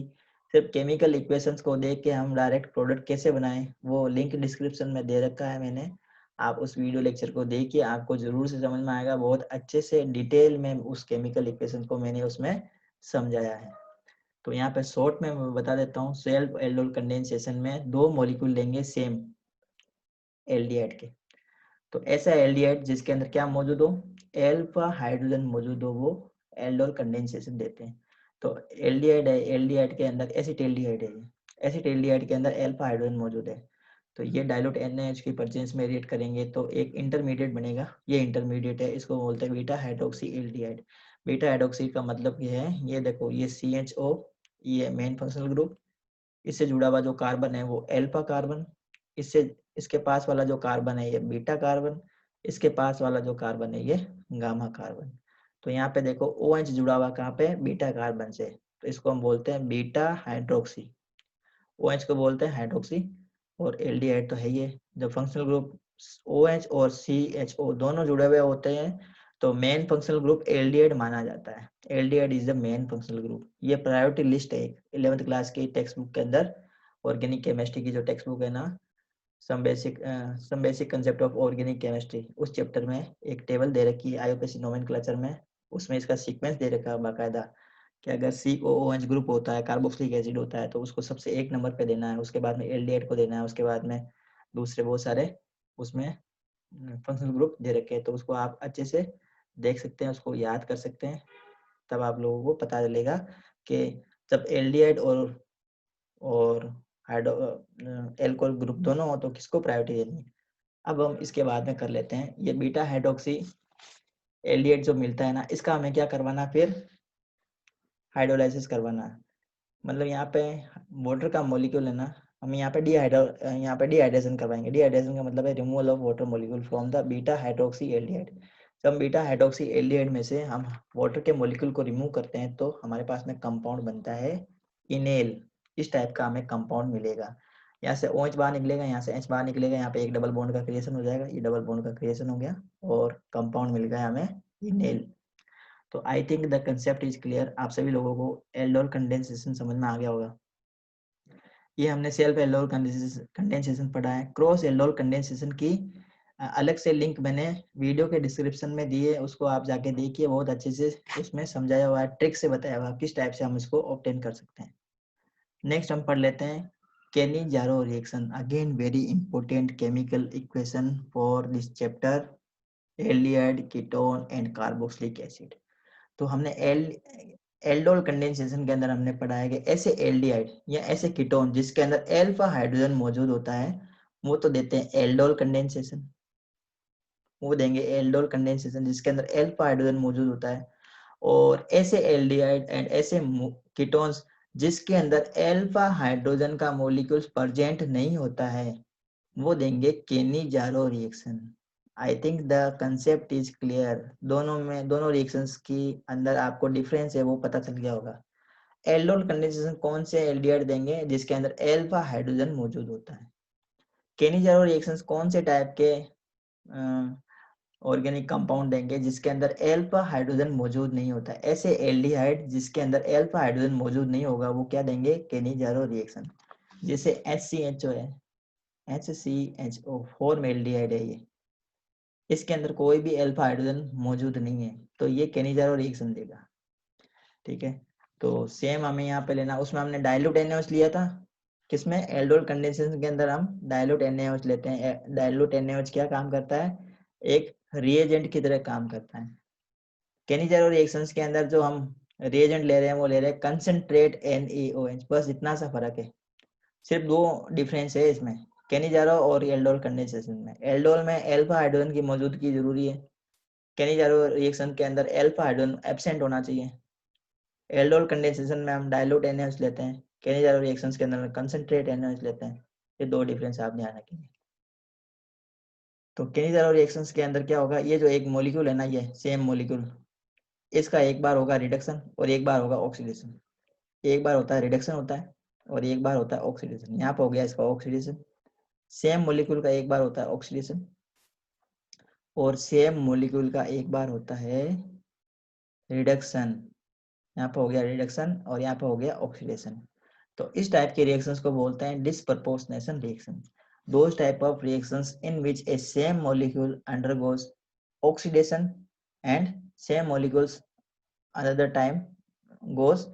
सिर्फ केमिकल इक्वेशंस को देख के हम डायरेक्ट प्रोडक्ट कैसे बनाएं, वो लिंक डिस्क्रिप्शन में दे रखा है मैंने। आप उस वीडियो लेक्चर को देखिए, आपको जरूर से समझ में आएगा। बहुत अच्छे से डिटेल में उस केमिकल इक्वेशन को मैंने उसमें समझाया है। तो यहाँ पे शॉर्ट में मैं बता देता हूँ, सेल्फ एल्डोल कंडेंसेशन में दो मॉलिक्यूल लेंगे सेम एल्डिहाइड के। तो ऐसा एल्डिहाइड जिसके अंदर क्या मौजूद हो, एल्फा हाइड्रोजन मौजूद हो, वो एल्डोल कंडेंसेशन देते हैं। तो एल्डिहाइड है, एल्डिहाइड के अंदर एसिटाल्डिहाइड है, एसिटाल्डिहाइड के अंदर एल्फा हाइड्रोजन मौजूद है। तो ये डाइल्यूट NaOH की प्रेजेंस में रिएक्ट करेंगे तो एक इंटरमीडिएट बनेगा, ये इंटरमीडिएट है, इसको बोलते हैं beta hydroxy aldehyde. Beta hydroxy का मतलब ये है, ये देखो ये CHO, ये मेन फंक्शनल ग्रुप, इससे जुड़ा हुआ जो कार्बन है वो एल्फा कार्बन, इससे इसके पास वाला जो कार्बन है ये बीटा कार्बन, इसके पास वाला जो कार्बन है ये गामा कार्बन। तो यहाँ पे देखो OH जुड़ा हुआ कहाँ पे, बीटा कार्बन से, तो इसको हम बोलते हैं बीटा हाइड्रोक्सी। OH को बोलते हैं हाइड्रोक्सी। और एल्डिहाइड तो है ही है, जब फंक्शनल ग्रुप OH और CHO दोनों जुड़े हुए होते हैं तो मेन फंक्शनल ग्रुप एल्डिहाइड माना जाता है। Aldehyde is the main functional group. ये प्रायोरिटी लिस्ट है एक 11th क्लास की टेक्स्ट बुक के अंदर, ऑर्गेनिक केमिस्ट्री की जो टेक्स्ट बुक है ना, some basic concept of organic chemistry, उस चैप्टर में एक टेबल दे रखी है IUPAC नोमेनक्लेचर में, उसमें इसका सीक्वेंस दे रखा है बाकायदा कि अगर COOH ग्रुप होता है, कार्बोक्सिलिक एसिड होता है, तो उसको सबसे एक नंबर पे देना है, उसके बाद में एल्डिहाइड को देना है, उसके बाद में दूसरे बहुत सारे उसमें फंक्शनल ग्रुप दे रखे हैं। तो उसको आप अच्छे से देख सकते हैं, उसको याद कर सकते हैं, तब आप लोगों को पता चलेगा कि जब एल्डिहाइड और हाइड्रो एल्कोहल ग्रुप दोनों हो तो किसको प्रायोरिटी देनी है। अब हम इसके बाद में कर लेते हैं, ये बीटा हाइड्रोक्सी एल्डिहाइड जो मिलता है ना, इसका हमें क्या करवाना, फिर हाइड्रोलाइसिस करवाना है। मतलब यहाँ पे वाटर का मॉलिक्यूल है ना, हम यहाँ पे डिहाइड्रेशन करवाएंगे। डिहाइड्रेशन का मतलब है removal of water molecule from the beta hydroxy aldehyde. जब हम बीटा हाइड्रोक्सी एल्डिहाइड में से हम वाटर के मॉलिक्यूल को रिमूव करते हैं तो हमारे पास में कंपाउंड बनता है इनेल। इस टाइप का हमें कंपाउंड मिलेगा। यहाँ से OH बाहर निकलेगा, यहाँ से H बाहर निकलेगा, यहाँ पे एक डबल बॉन्ड का क्रिएशन हो जाएगा, ये डबल बॉन्ड का क्रिएशन हो गया और कंपाउंड मिल गया हमें इनेल। तो I think the concept is clear. आप सभी लोगों को एल्डोल कंडेंसेशन समझ में आ गया होगा। ये हमने सेल्फ एल्डोल कंडेंसेशन पढ़ा है। क्रॉस एल्डोल कंडेंसेशन की अलग से लिंक मैंने वीडियो के डिस्क्रिप्शन में दी है, उसको आप जाके देखिए, बहुत अच्छे से उसमें समझाया हुआ है, ट्रिक से बताया हुआ है किस टाइप से हम इसको ऑब्टेन कर सकते हैं। नेक्स्ट हम पढ़ लेते हैं Cannizzaro reaction, again very important chemical equation for this chapter, aldehyde, ketone and carboxylic acid. तो हमने एल्डोल कंडेंसेशन के अंदर हमने पढ़ा है कि ऐसे एल्डिहाइड या ऐसे कीटोन जिसके अंदर एल्फा हाइड्रोजन मौजूद होता है, वो तो देते हैं एल्डोल कंडेंसेशन, वो देंगे एल्डोल कंडेंसेशन जिसके अंदर एल्फा हाइड्रोजन मौजूद होता है। और ऐसे एल्डिहाइड एंड ऐसे कीटोन्स जिसके अंदर एल्फा हाइड्रोजन का मॉलिक्यूल प्रेजेंट नहीं होता है, वो देंगे Cannizzaro reaction. I think the concept is clear. दोनों रिएक्शंस की अंदर आपको डिफरेंस है वो पता चल गया होगा। एल्डोल कंडेंसेशन कौन से एल्डिहाइड देंगे जिसके अंदर अल्फा हाइड्रोजन मौजूद होता है। केनिजारो रिएक्शंस कौन से टाइप के ऑर्गेनिक कंपाउंड देंगे जिसके अंदर अल्फा हाइड्रोजन मौजूद नहीं होता है। ऐसे एल्डिहाइड जिसके अंदर अल्फा हाइड्रोजन मौजूद नहीं होगा वो क्या देंगे, केनिजारो रिएक्शन। जैसे HCHO है, HCHO फॉर्मल्डिहाइड है, ये इसके अंदर कोई भी अल्फा हाइड्रोजन मौजूद नहीं है, तो ये केनिजारो रिएक्शन देगा। ठीक है, तो सेम हमें यहाँ पे लेना, उसमें हमने डाइल्यूट NaOH लिया था, किसमें, एल्डोल कंडेंसेशन के अंदर हम डाइल्यूट NaOH लेते हैं। डाइल्यूट NaOH क्या काम करता है, एक रिएजेंट की तरह काम करता है। केनिजारो रिएक्शंस के अंदर जो हम रिएजेंट ले रहे हैं वो ले रहे हैं कंसंट्रेट NaOH, बस इतना सा फर्क है, सिर्फ दो डिफरेंस है इसमें केनिजारो और एल्डोल कंडेंसेशन में। एल्डोल में अल्फा हाइड्रोजन की मौजूदगी जरूरी है, केनिजारो रिएक्शन के अंदर अल्फा हाइड्रोजन एब्सेंट होना चाहिए। एल्डोल कंडेंसेशन में हम डाइल्यूट NaOH लेते हैं, केनिजारो रिएक्शंस के अंदर कंसंट्रेट NaOH लेते हैं। ये दो डिफरेंस आप ध्यान रखेंगे। तो केनिजारो रिएक्शंस के अंदर क्या होगा, ये जो एक मॉलिक्यूल है ना, ये सेम मॉलिक्यूल, इसका एक बार होगा रिडक्शन और एक बार होगा ऑक्सीडेशन। एक बार होता है रिडक्शन होता है और एक बार होता है ऑक्सीडेशन। यहाँ पे हो गया इसका ऑक्सीडेशन। सेम मॉलिक्यूल का एक बार होता है ऑक्सीडेशन और सेम मॉलिक्यूल का एक बार होता है रिडक्शन। यहाँ पे हो गया रिडक्शन और यहाँ पे हो गया ऑक्सीडेशन। तो इस टाइप के रिएक्शंस को बोलते हैं disproportionation reaction. Those type of reactions in which A same molecule undergoes oxidation and same molecules another time goes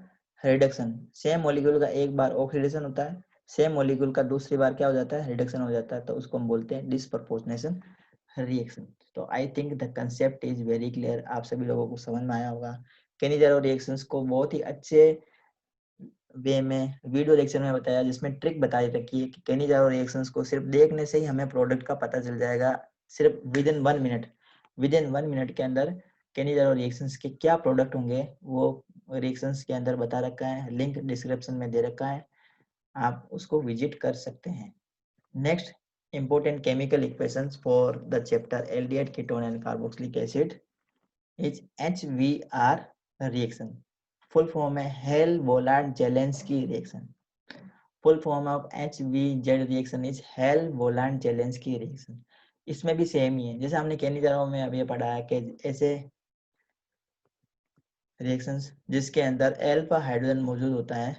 reduction. Same molecule का एक बार ऑक्सीडेशन होता है, सेम मॉलिक्यूल का दूसरी बार क्या हो जाता है, रिडक्शन हो जाता है, तो उसको हम बोलते हैं डिस्प्रपोर्शनेशन रिएक्शन। तो I think the concept is very clear, आप सभी लोगों को समझ में आया होगा। केनिजारो रिएक्शंस को बहुत ही अच्छे वे में वीडियो लेक्चर में बताया, जिसमें ट्रिक बताई रखी है कि केनिजारो रिएक्शंस को सिर्फ देखने से ही हमें प्रोडक्ट का पता चल जाएगा, सिर्फ with in 1 minute. With in 1 minute के अंदर केनिजारो रिएक्शंस के क्या प्रोडक्ट होंगे वो रिएक्शंस के अंदर बता रखा है, लिंक डिस्क्रिप्शन में दे रखा है, आप उसको विजिट कर सकते हैं। Next important chemical equations for the chapter aldehyde ketone and carboxylic acid is HVR reaction। Full form है Hell Volhard Zelinsky reaction. Full form of HVZ reaction is Hell Volhard Zelinsky reaction. इसमें भी सेम ही है, जैसे हमने केनिजारो में अभी पढ़ा है कि ऐसे रिएक्शंस जिसके अंदर अल्फा हाइड्रोजन मौजूद होता है,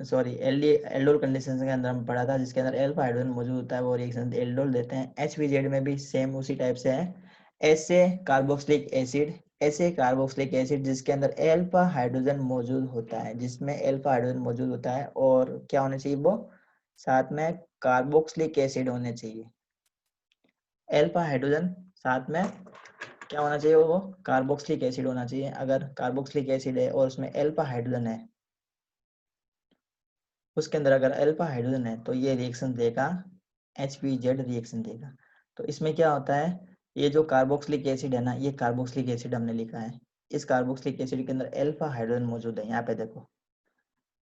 सॉरी एल्डोल कंडीशन के अंदर हम पढ़ा था जिसके अंदर अल्फा हाइड्रोजन मौजूद होता है, वो रिएक्शन एल्डोल देते हैं। HVZ में भी सेम उसी टाइप से है, ऐसे कार्बोक्सिलिक एसिड, ऐसे कार्बोक्सिलिक एसिड जिसके अंदर अल्फा हाइड्रोजन मौजूद होता है, जिसमें अल्फा हाइड्रोजन मौजूद होता है और क्या होना चाहिए, वो साथ में कार्बोक्सिलिक एसिड होने चाहिए। अल्फा हाइड्रोजन साथ में क्या होना चाहिए, वो कार्बोक्सिलिक एसिड होना चाहिए। अगर कार्बोक्सिलिक एसिड है और उसमें अल्फा हाइड्रोजन है, उसके अंदर अगर अल्फा हाइड्रोजन है तो ये रिएक्शन देगा HVZ रिएक्शन देगा। तो इसमें क्या होता है, ये जो कार्बोक्सिलिक एसिड है ना, ये कार्बोक्सिलिक एसिड हमने लिखा है, इस कार्बोक्सिलिक एसिड के अंदर अल्फा हाइड्रोजन मौजूद है। यहाँ पे देखो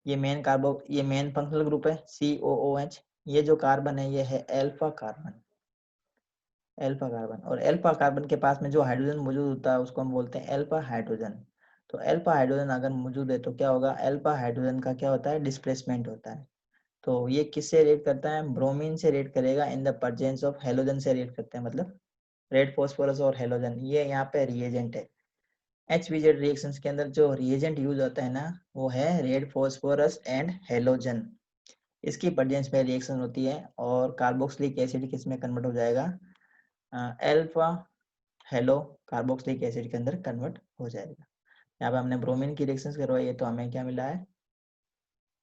ये मेन फंक्शनल ग्रुप है COOH। ये जो कार्बन है ये है अल्फा कार्बन, अल्फा कार्बन, और अल्फा कार्बन के पास में जो हाइड्रोजन मौजूद होता है उसको हम बोलते हैं अल्फा हाइड्रोजन। तो अल्फा हाइड्रोजन अगर मौजूद है तो क्या होगा, अल्फा हाइड्रोजन का क्या होता है, डिस्प्लेसमेंट होता है। तो ये किससे रेट करता है, ब्रोमीन से रेट करेगा इन द प्रेजेंस ऑफ हेलोजन से रेट करते हैं, मतलब रेड फॉस्फोरस और हेलोजन, ये यहाँ पे रिएजेंट है। HVZ रिएक्शंस के अंदर जो रिएजेंट यूज होता है ना, वो है रेड फॉस्फोरस एंड हेलोजन, इसकी प्रेजेंस में रिएक्शन होती है और कार्बोक्सिलिक एसिड किस में कन्वर्ट हो जाएगा, अल्फा हेलो कार्बोक्सिलिक एसिड के अंदर कन्वर्ट हो जाएगा। यहाँ पे हमने ब्रोमीन की रिएक्शंस करवाई है तो हमें क्या मिला है,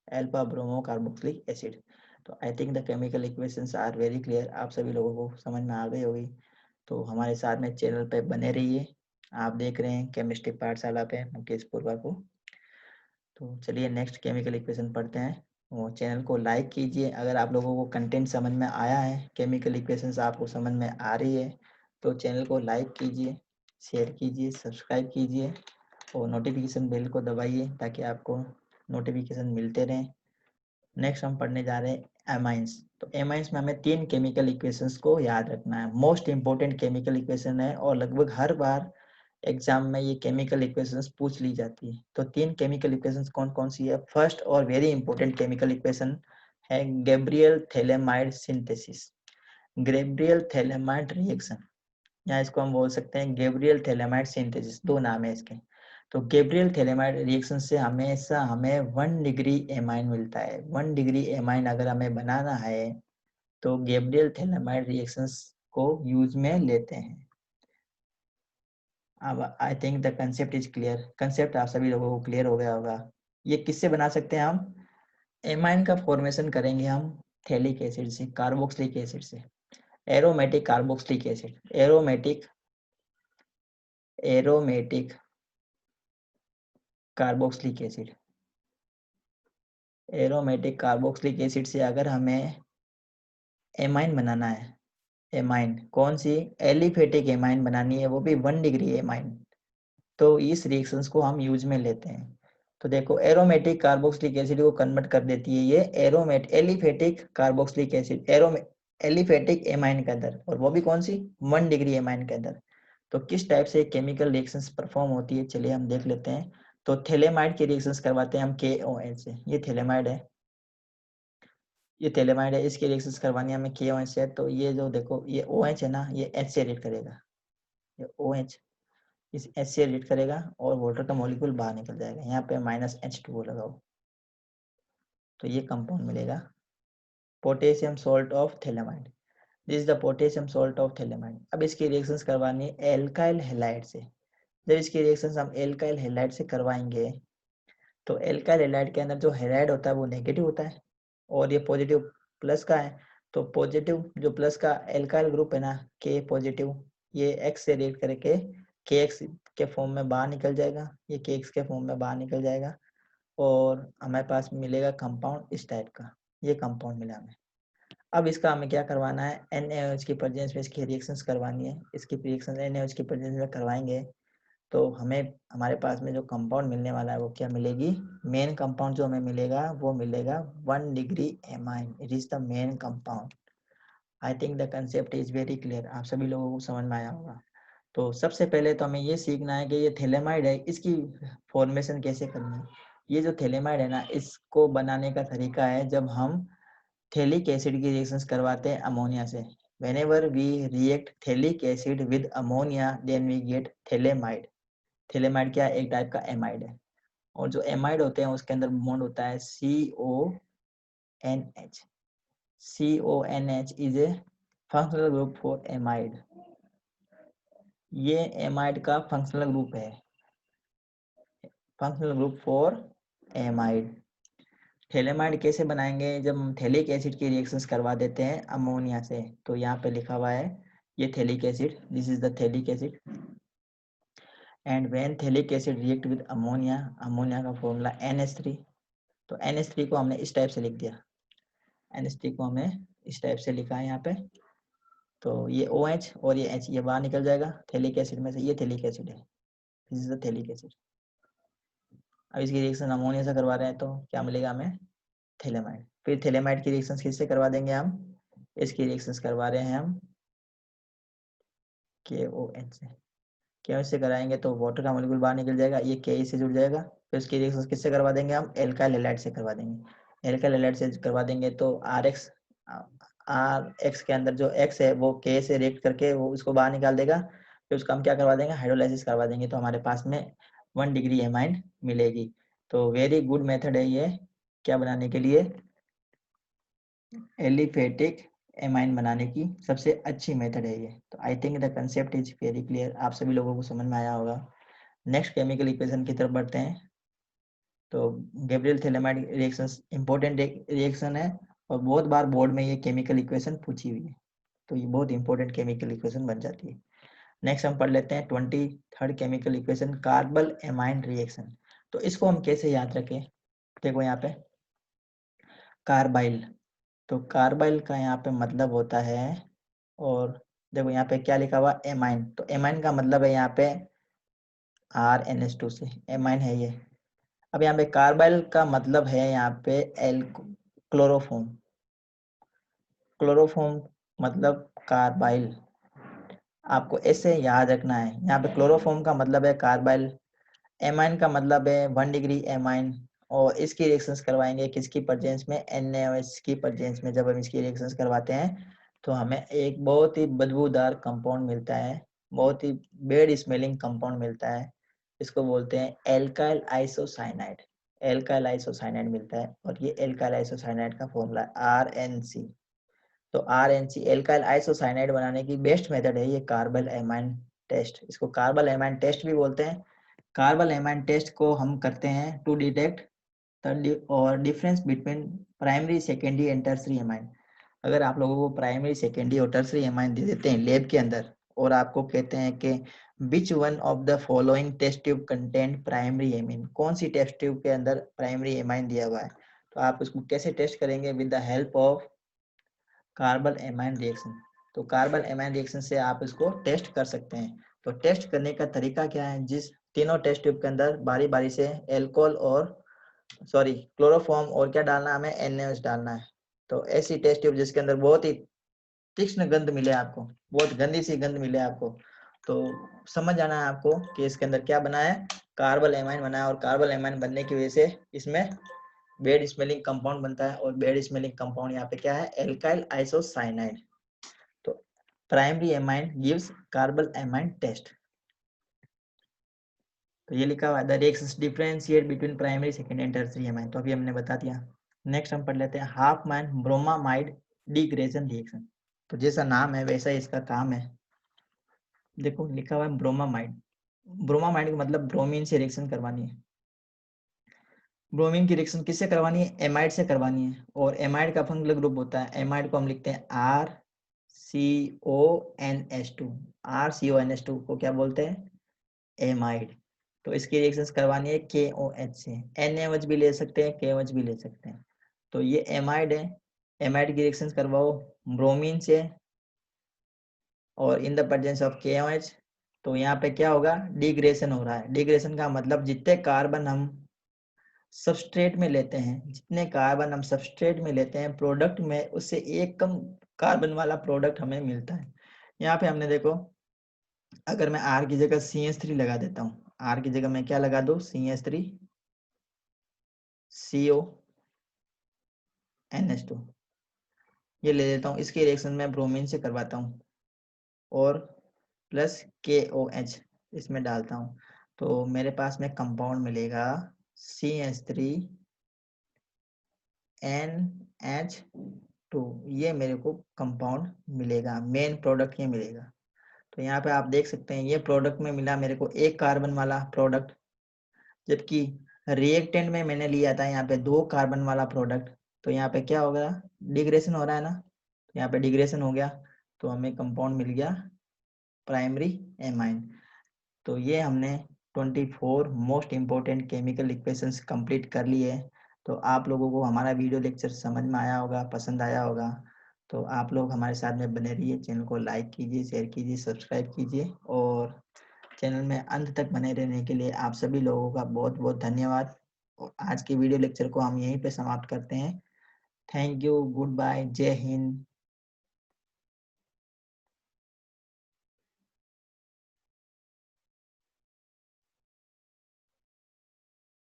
अल्फा ब्रोमो कार्बोक्सिलिक एसिड। तो I think the chemical equations are very clear, आप सभी लोगों को समझ में आ गई होगी। तो हमारे साथ में चैनल पे बने रहिए, आप देख रहे हैं केमिस्ट्री पाठशाला पे मुकेश पूर्वा को। तो चलिए नेक्स्ट केमिकल इक्वेशन पढ़ते हैं, वो चैनल को लाइक कीजिए अगर आप लोगों को कंटेंट समझ में आया है, केमिकल इक्वेशंस आपको समझ में आ रही है तो चैनल को लाइक कीजिए, शेयर कीजिए, सब्सक्राइब कीजिए और नोटिफिकेशन बेल को दबाइए ताकि आपको नोटिफिकेशन मिलते रहें। नेक्स्ट हम पढ़ने जा रहे हैं एमाइंस। तो एमाइंस में हमें 3 केमिकल इक्वेशंस को याद रखना है, मोस्ट इंपॉर्टेंट केमिकल इक्वेशन है और लगभग हर बार एग्जाम में ये केमिकल इक्वेशंस पूछ ली जाती है। तो 3 केमिकल इक्वेशंस कौन कौन सी है? फर्स्ट और वेरी इंपॉर्टेंट केमिकल इक्वेशन है Gabriel phthalimide synthesis, Gabriel phthalimide reaction, या इसको हम बोल सकते हैं गैब्रियल थैलेमाइड सिंथेसिस, 2 नाम है इसके। तो गैब्रियल थैलेमाइड रिएक्शन से हमेशा हमें 1 डिग्री एमाइन मिलता है। 1 डिग्री एमाइन अगर हमें बनाना है तो गैब्रियल थैलेमाइड रिएक्शंस को यूज में लेते हैं। अब आई think the concept is clear. Concept आप सभी लोगों को क्लियर हो गया होगा। ये किससे बना सकते हैं हम? एमाइन का फॉर्मेशन करेंगे हम थैलिक एसिड से, कार्बोक्सिलिक एसिड से, aromatic carboxylic acid, aromatic carboxylic acid, aromatic carboxylic acid से अगर हमें एमाइन बनाना है, एमाइन कौन सी? एलिफेटिक एमाइन बनानी है, वो भी 1 डिग्री एमाइन, तो इस रिएक्शंस को हम यूज में लेते हैं। तो देखो एरोमेटिक कार्बोक्सिलिक एसिड को कन्वर्ट कर देती है ये aliphatic carboxylic acid aliphatic amine के अंदर, और वो भी कौन सी? 1 डिग्री एमाइन के अंदर। तो किस टाइप से केमिकल रिएक्शंस परफॉर्म होती है, चलिए हम देख लेते हैं। तो थैलेमाइड की रिएक्शंस करवाते हैं हम KOH से, ये थैलेमाइड है, ये थैलेमाइड है, इसकी रिएक्शंस करवानी है हमें KOH से। तो ये जो देखो ये OH है ना, ये H से रिएक्ट करेगा, ये OH इस H से रिएक्ट करेगा और वाटर का मॉलिक्यूल बाहर निकल जाएगा, यहाँ पे -H2O लगाओ तो ये कंपाउंड मिलेगा, potassium salt of phthalimide. This is the potassium salt of phthalimide. अब इसकी रिएक्शंस करवानी है एल्काइल हैलाइड से। जब इसकी रिएक्शंस हम एल्काइल हैलाइड से करवाएंगे तो एल्काइल हैलाइड के अंदर जो हैलाइड होता है वो नेगेटिव होता है और ये पॉजिटिव प्लस का है। तो पॉजिटिव जो प्लस का एल्काइल ग्रुप है ना, के पॉजिटिव, ये एक्स से रिएक्ट करके के एक्स के फॉर्म में बाहर निकल जाएगा, ये के एक्स के फॉर्म में बाहर निकल जाएगा और हमारे पास मिलेगा कंपाउंड इस टाइप का, ये कंपाउंड मिला हमें। अब इसका हमें क्या करवाना है? NaOH की प्रेजेंस में इसकी रिएक्शंस करवानी है। इसकी रिएक्शन NaOH की प्रेजेंस में करवाएंगे तो हमें हमारे पास में जो कंपाउंड मिलने वाला है वो क्या मिलेगी? मेन कंपाउंड जो हमें मिलेगा वो मिलेगा 1 degree amine, it is the main compound. I think the concept is very clear, आप सभी लोगों को समझ में आया होगा। तो सबसे पहले तो हमें ये सीखना है कि ये थैलेमाइड है, इसकी फॉर्मेशन कैसे करनी है। ये जो थैलेमाइड है ना, इसको बनाने का तरीका है जब हम थैलिक एसिड की रिएक्शंस करवाते हैं अमोनिया से। whenever we react phthalic acid with ammonia then we get phthalimide. Phthalimide क्या है? एक टाइप का एमाइड है और जो एमाइड होते हैं उसके अंदर बॉन्ड होता है CONH। CONH is a functional group for amide, ये एमाइड का फंक्शनल ग्रुप है, functional group for amide. Phthalimide कैसे बनाएंगे? जब हम थैलिक एसिड की रिएक्शंस करवा देते हैं अमोनिया से। तो यहाँ पे लिखा हुआ है ये phthalic acid, this is the phthalic acid and when phthalic acid react with ammonia, ammonia का फॉर्मूला NH3। तो NH3 को हमने इस टाइप से लिख दिया, NH3 को हमने इस टाइप से लिखा है यहाँ पे। तो ये OH और ये H ये बाहर निकल जाएगा थैलिक एसिड में से, ये थैलिक एसिड है, this is the phthalic acid. अब इसकी रिएक्शन अमोनिया से करवा रहे हैं तो क्या मिलेगा हमें? थैलेमाइड। फिर थैलेमाइड की रिएक्शंस किससे करवा देंगे हम? इसकी रिएक्शंस करवा रहे हैं हम KOH से। KOH से कराएंगे तो वाटर का मॉलिक्यूल बाहर निकल जाएगा, ये Ke से जुड़ जाएगा। फिर उसकी रिएक्शंस किससे करवा देंगे हम? एल्काइल हैलाइड से करवा देंगे। एल्काइल हैलाइड से करवा देंगे तो RX के अंदर जो X है वो K से रिएक्ट करके वो उसको बाहर निकाल देगा। फिर उसका हम क्या करवा देंगे? हाइड्रोलाइसिस करवा देंगे तो हमारे पास में 1 डिग्री एमाइन मिलेगी। तो वेरी गुड मेथड है ये क्या बनाने के लिए? एलिफेटिक एमाइन बनाने की सबसे अच्छी मेथड है ये। तो I think the concept is very clear, आप सभी लोगों को समझ में आया होगा। नेक्स्ट केमिकल इक्वेशन की तरफ बढ़ते हैं। तो Gabriel phthalimide reaction important reaction है और बहुत बार बोर्ड में ये केमिकल इक्वेशन पूछी हुई है, तो ये बहुत इंपॉर्टेंट केमिकल इक्वेशन बन जाती है। नेक्स्ट हम पढ़ लेते हैं 23rd chemical equation, carpal amine reaction. तो इसको हम कैसे याद रखें? देखो यहाँ पे कार्बाइल, तो कार्बाइल का यहाँ पे मतलब होता है, और देखो यहाँ पे क्या लिखा हुआ? एमाइन। तो एमाइन का मतलब है यहाँ पे RNH2 से एमाइन है ये। अब यहाँ पे कार्बाइल का मतलब है यहाँ पे क्लोरोफॉर्म। क्लोरोफॉर्म मतलब कार्बाइल, आपको ऐसे याद रखना है। यहाँ पे क्लोरोफॉर्म का मतलब है कार्बाइल, एमाइन का मतलब है 1 डिग्री एमाइन, और इसकी रिएक्शंस करवाएंगे किसकी प्रेजेंस में, NaOH की प्रेजेंस में। जब हम इसकी रिएक्शंस करवाते हैं तो हमें एक बहुत ही बदबूदार कंपाउंड मिलता है, बहुत ही बैड स्मेलिंग कंपाउंड मिलता है। इसको बोलते हैं एल्काइल आइसोसाइनाइड, एल्काइल आइसोसाइनाइड मिलता है। और ये एल्काइल आइसोसाइनाइड का फॉर्मूला RNC। तो RNC एल्काइल आइसोसाइनाइड बनाने की बेस्ट मेथड है ये कार्बल एमाइन टेस्ट। इसको कार्बल एमाइन टेस्ट भी बोलते हैं। कार्बल एमाइन टेस्ट को हम करते हैं टू डिटेक्ट और difference between primary, secondary and tertiary amine. अगर आप लोगों को प्राइमरी, सेकेंडरी और टर्सरी एमाइन दे देते हैं लैब के अंदर, और आपको कहते हैं कि which one of the following test tube content primary amine, कौन सी टेस्ट ट्यूब के अंदर प्राइमरी एमाइन दिया हुआ है, तो आप उसको कैसे टेस्ट करेंगे, with the help of carbon amine reaction. तो कार्बन एमाइन रिएक्शन से आप इसको टेस्ट कर सकते हैं। तो टेस्ट करने का तरीका क्या है, जिस तीनों टेस्ट ट्यूब के अंदर बारी बारी से एल्कोहल और क्लोरोफॉर्म और क्या डालना है, हमें NaOH डालना है। तो ऐसी टेस्ट ट्यूब जिसके अंदर बहुत ही तीक्ष्ण गंध मिले आपको, बहुत गंदी सी गंध मिले आपको, तो समझ आना है आपको कि इसके अंदर क्या बना है, कार्बन एमाइन बना है। और कार्बन एमाइन बनने की वजह से इसमें बैड स्मेलिंग कंपाउंड बनता है, और बैड स्मेलिंग कंपाउंड यहाँ पे क्या है, एल्काइल आइसोसाइनाइड। तो primary amine gives carbon amine test. तो ये लिखा हुआ है the reactions differentiate between primary, secondary and tertiary amine, तो अभी हमने बता दिया। नेक्स्ट हम पढ़ लेते हैं हाफमैन ब्रोमामाइड डिग्रेडेशन रिएक्शन। तो जैसा नाम है वैसा ही इसका काम है। देखो लिखा हुआ है ब्रोमामाइड, ब्रोमामाइड का मतलब ब्रोमीन से रिएक्शन करवानी है। ब्रोमीन की रिएक्शन किससे करवानी है, एमाइड से करवानी है। और एमाइड का फंक्शनल ग्रुप होता है, एमाइड को हम लिखते हैं RCONH2। RCONH2 को क्या बोलते हैं, एमाइड। तो इसकी रिएक्शंस करवानी है KOH से, NaOH भी ले सकते हैं, KOH भी ले सकते हैं। तो ये एमाइड है, एमाइड की रिएक्शंस करवाओ ब्रोमीन से और इन द प्रेजेंस ऑफ KOH। तो यहाँ पे क्या होगा, डिग्रेडेशन हो रहा है। डिग्रेडेशन का मतलब जितने कार्बन हम सबस्ट्रेट में लेते हैं, जितने कार्बन हम सबस्ट्रेट में लेते हैं प्रोडक्ट में, उससे एक कम कार्बन वाला प्रोडक्ट हमें मिलता है। यहाँ पे हमने देखो, अगर मैं R की जगह CH3 लगा देता हूँ, R की जगह मैं क्या लगा दूँ, CH3 CONH2 ये ले लेता हूँ। इसकी रिएक्शन में ब्रोमीन से करवाता हूँ और प्लस KOH इसमें डालता हूँ, तो मेरे पास में कंपाउंड मिलेगा CH3NH2। ये मेरे को कंपाउंड मिलेगा, मेन प्रोडक्ट ये मिलेगा। तो यहाँ पे आप देख सकते हैं ये प्रोडक्ट में मिला मेरे को एक कार्बन वाला प्रोडक्ट, जबकि रिएक्टेंट में मैंने लिया था यहाँ पे 2 कार्बन वाला प्रोडक्ट। तो यहाँ पे क्या होगा, डिग्रेडेशन हो रहा है ना, तो यहाँ पे डिग्रेडेशन हो गया, तो हमें कंपाउंड मिल गया प्राइमरी एमाइन। तो ये हमने 24 most important chemical equations complete कर लिए। तो आप लोगों को हमारा वीडियो लेक्चर समझ में आया होगा, पसंद आया होगा। तो आप लोग हमारे साथ में बने रहिए, चैनल को लाइक कीजिए, शेयर कीजिए, सब्सक्राइब कीजिए, और चैनल में अंत तक बने रहने के लिए आप सभी लोगों का बहुत बहुत धन्यवाद। और आज के वीडियो लेक्चर को हम यहीं पे समाप्त करते हैं। थैंक यू, गुड बाय, जय हिंद।